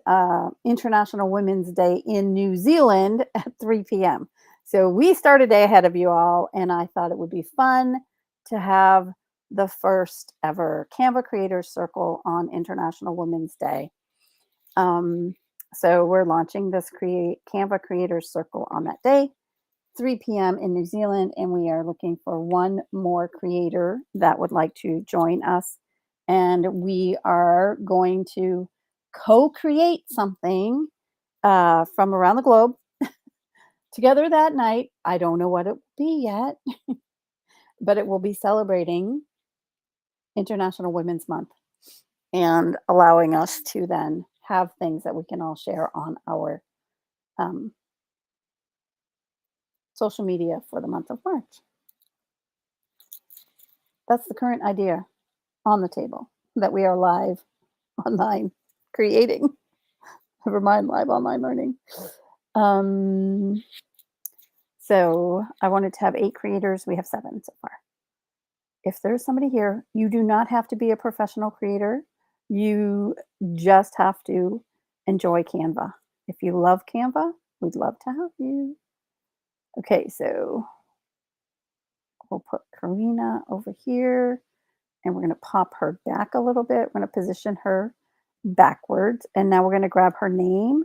International Women's Day in New Zealand at 3 p.m. So we start a day ahead of you all, and I thought it would be fun to have the first ever Canva Creators Circle on International Women's Day. So we're launching this Canva Creators Circle on that day, 3 p.m. in New Zealand, and we are looking for one more creator that would like to join us. And we are going to co-create something from around the globe together that night. I don't know what it will be yet, but it will be celebrating International Women's Month and allowing us to then have things that we can all share on our social media for the month of March. That's the current idea on the table, that we are live online creating. Never mind live online learning. So I wanted to have 8 creators. We have 7 so far. If there's somebody here, you do not have to be a professional creator. You just have to enjoy Canva. If you love Canva, we'd love to have you. Okay, so we'll put Karina over here and we're going to pop her back a little bit. We're going to position her backwards. And now we're going to grab her name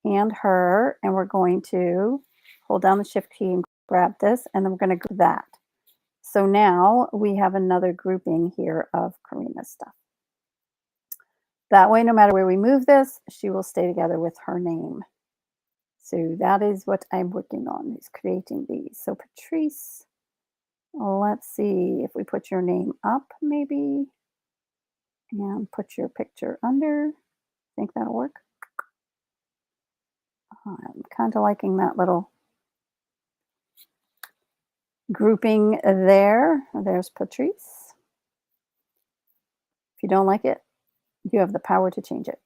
and her, and we're going to hold down the shift key and grab this, and then we're going to go that. So now we have another grouping here of Karina's stuff. That way, no matter where we move this, she will stay together with her name. So that is what I'm working on, is creating these. So Patrice, let's see if we put your name up maybe and put your picture under. Think that'll work? I'm kind of liking that little grouping there. There's Patrice. If you don't like it, you have the power to change it.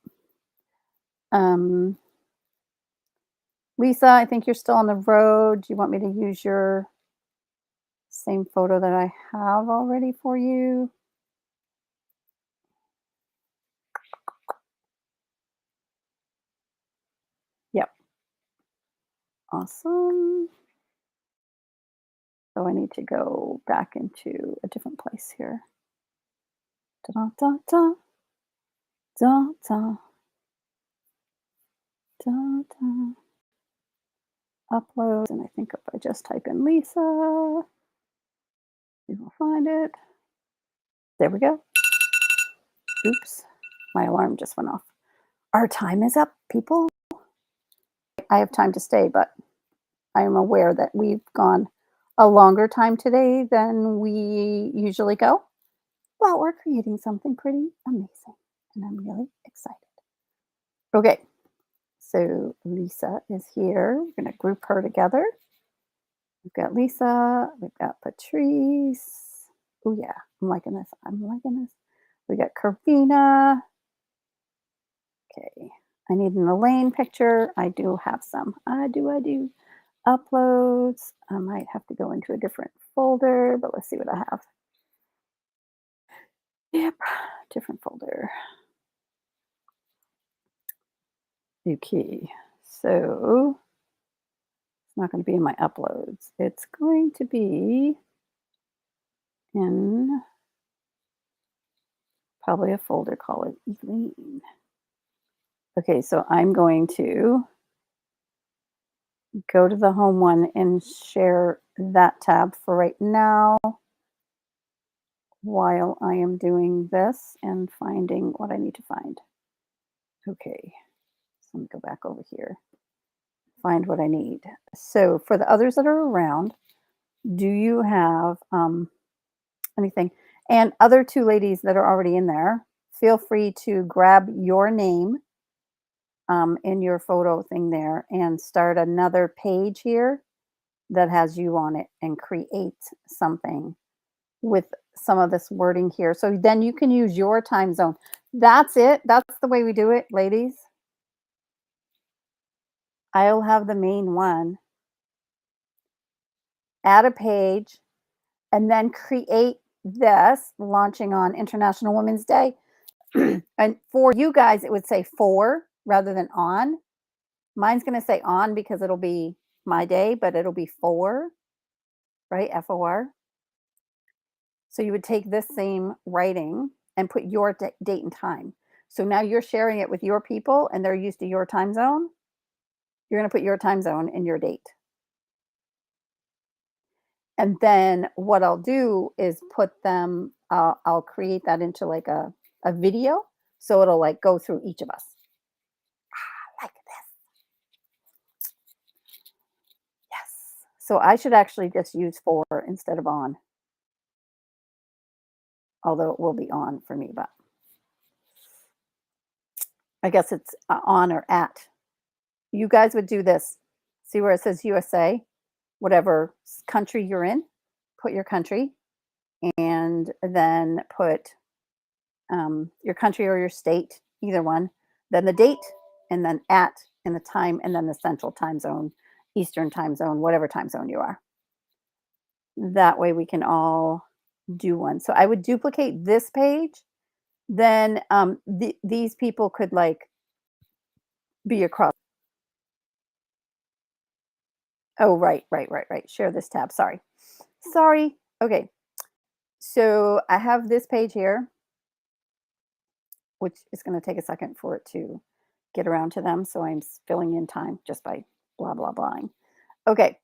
Lisa, I think you're still on the road. Do you want me to use your same photo that I have already for you? Yep. Awesome. So I need to go back into a different place here. Da da da da da da da. Upload, and I think if I just type in Lisa, you will find it. There we go. Oops, my alarm just went off. Our time is up, people. I have time to stay, but I am aware that we've gone a longer time today than we usually go. Well, we're creating something pretty amazing, and I'm really excited. Okay, so Lisa is here. We're going to group her together. We've got Lisa, we've got Patrice. Oh, yeah, I'm liking this. I'm liking this. We got Karina. Okay, I need an Elaine picture. I do have some. I do. Uploads. I might have to go into a different folder, but let's see what I have. Yep, different folder. Okay, so it's not going to be in my uploads. It's going to be in probably a folder called Elaine. Okay, so I'm going to go to the home one and share that tab for right now while I am doing this and finding what I need to find. Okay, so let me go back over here, find what I need. So for the others that are around, do you have anything? And other two ladies that are already in there, feel free to grab your name in your photo thing there and start another page here that has you on it and create something with some of this wording here. So then you can use your time zone. That's it. That's the way we do it, ladies. I'll have the main one, add a page, and then create this launching on International Women's Day. And for you guys, it would say for rather than on. Mine's going to say on because it'll be my day, but it'll be for, right? FOR. So you would take this same writing and put your date and time. So now you're sharing it with your people and they're used to your time zone. You're going to put your time zone and your date. And then what I'll do is put them, I'll create that into like a video. So it'll like go through each of us. Like this. Yes. So I should actually just use for instead of on. Although it will be on for me, but I guess it's on or at. You guys would do this. See where it says USA? Whatever country you're in, put your country and then put your country or your state, either one, then the date, and then at, and the time, and then the central time zone, Eastern time zone, whatever time zone you are. That way we can all do one. So I would duplicate this page. Then these people could like be across. Oh, right. Share this tab. Sorry. Okay. So I have this page here, which is going to take a second for it to get around to them. So I'm filling in time just by blah, blah, blahing. Okay.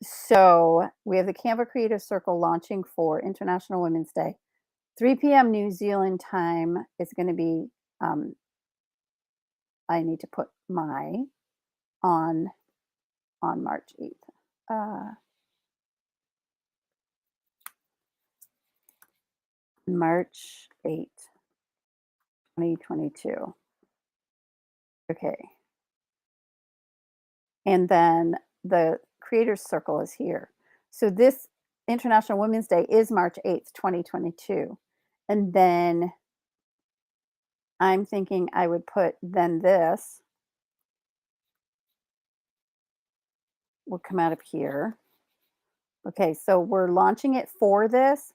So we have the Canva Creative Circle launching for International Women's Day. 3 p.m. New Zealand time is going to be, um, I need to put my on March 8th. March 8th, 2022. Okay. And then the Creators Circle is here. So this International Women's Day is March 8th, 2022. And then I'm thinking I would put then this will come out of here. Okay, so we're launching it for this,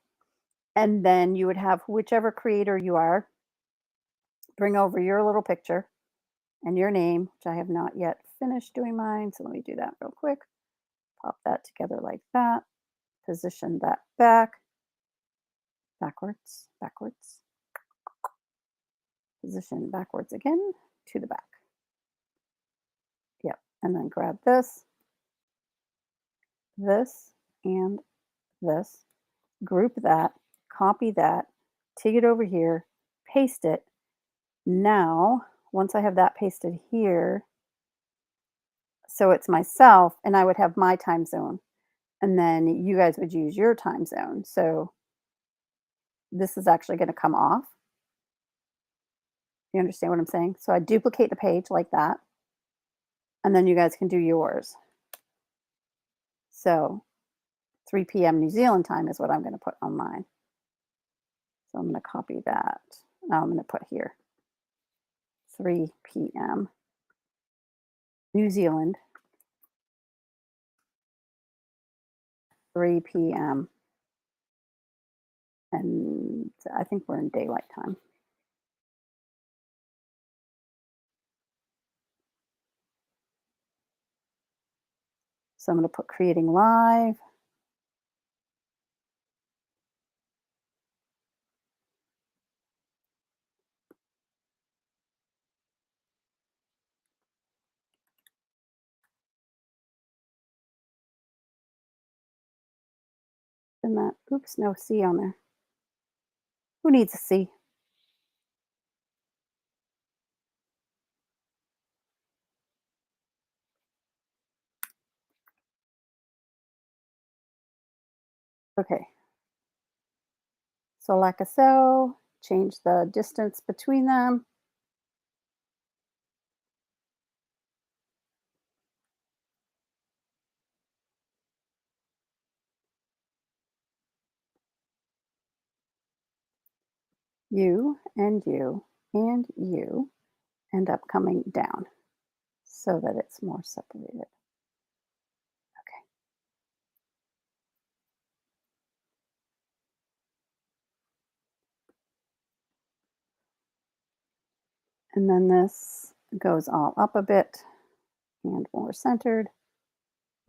and then you would have whichever creator you are bring over your little picture and your name, which I have not yet finished doing mine. So let me do that real quick. Pop that together like that. Position that backwards, backwards. Position backwards again to the back. Yep. And then grab this, and this, group that, copy that, take it over here, paste it. Now, once I have that pasted here, so it's myself, and I would have my time zone, and then you guys would use your time zone. So this is actually going to come off. You understand what I'm saying? So I duplicate the page like that, and then you guys can do yours. So 3 p.m. New Zealand time is what I'm going to put on mine. So I'm going to copy that. Now I'm going to put here 3 p.m. New Zealand, 3 p.m. And I think we're in daylight time. So I'm going to put creating live. And that, oops, no C on there. Who needs a C? Okay. So like so, change the distance between them. You and you and you end up coming down so that it's more separated. Okay. And then this goes all up a bit and more centered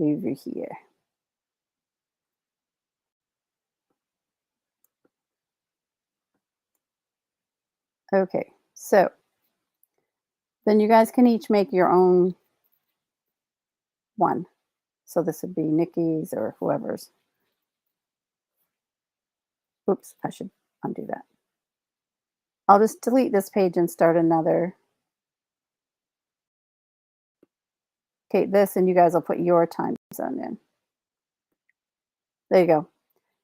over here. Okay, so then you guys can each make your own one. So this would be Nikki's or whoever's. Oops, I should undo that. I'll just delete this page and start another. Okay, this, and you guys will put your time zone in. There you go.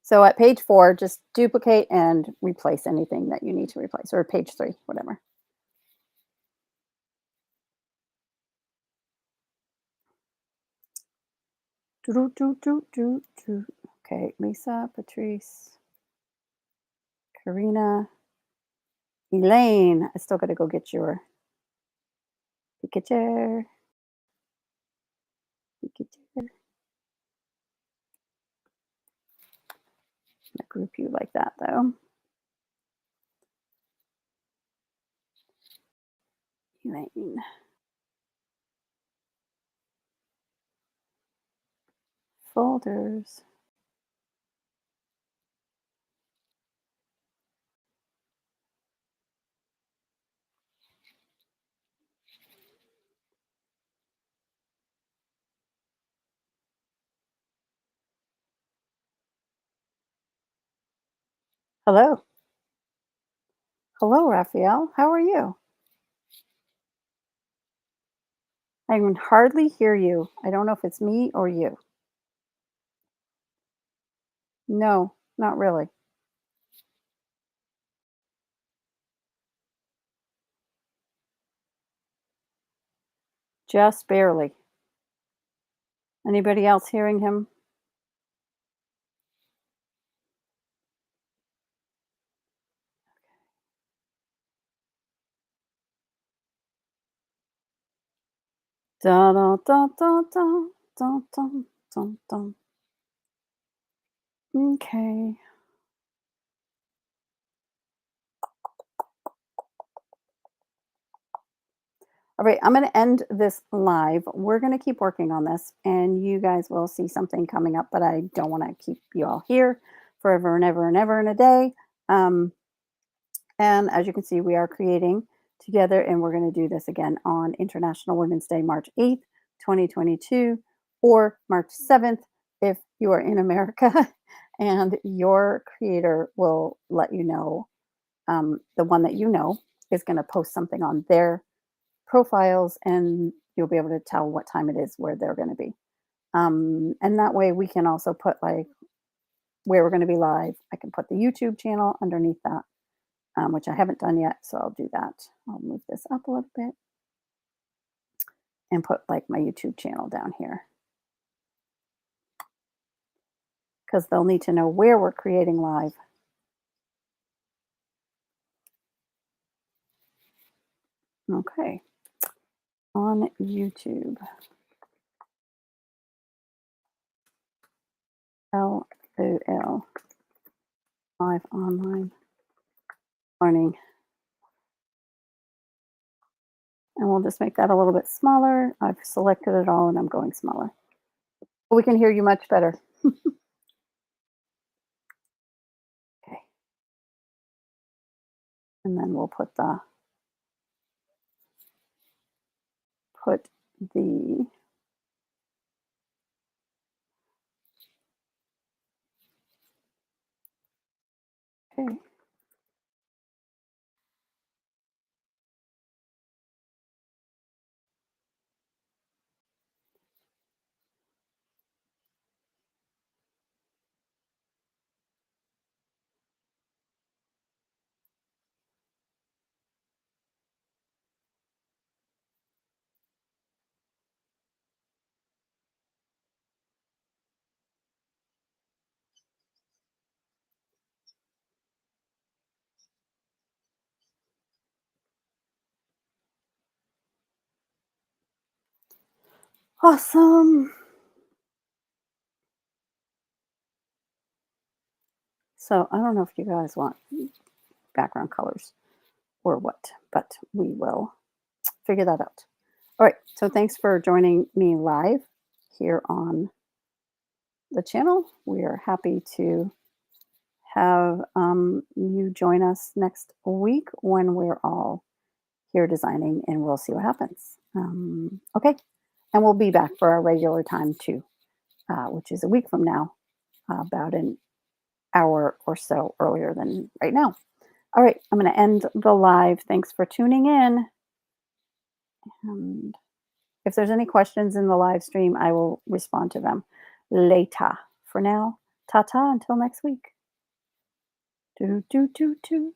So at page 4, just duplicate and replace anything that you need to replace, or page 3, whatever. Okay, Lisa, Patrice, Karina, Elaine. I still got to go get your picture. I'm gonna group you like that though. Elaine. Folders. Hello. Hello, Raphael. How are you? I can hardly hear you. I don't know if it's me or you. No, not really. Just barely. Anybody else hearing him? Da da da da da da da da da. Okay. All right, I'm going to end this live. We're going to keep working on this, and you guys will see something coming up, but I don't want to keep you all here forever and ever and ever and a day. Um, And as you can see, we are creating together, and we're going to do this again on International Women's Day, March 8th, 2022, or March 7th, if you are in America. And your creator will let you know, the one that you know is going to post something on their profiles, and you'll be able to tell what time it is where they're going to be. And that way we can also put like where we're going to be live. I can put the YouTube channel underneath that, which I haven't done yet. So I'll do that. I'll move this up a little bit and put like my YouTube channel down here because they'll need to know where we're creating live. Okay. On YouTube, LOL, live online learning. And we'll just make that a little bit smaller. I've selected it all and I'm going smaller. We can hear you much better. Okay. And then we'll put the okay. Awesome. So I don't know if you guys want background colors or what, but we will figure that out. All right. So thanks for joining me live here on the channel. We are happy to have you join us next week when we're all here designing, and we'll see what happens. Okay. And we'll be back for our regular time too, which is a week from now, about an hour or so earlier than right now. All right. I'm going to end the live. Thanks for tuning in. And if there's any questions in the live stream, I will respond to them later. For now, ta ta until next week. Do, do, do, do.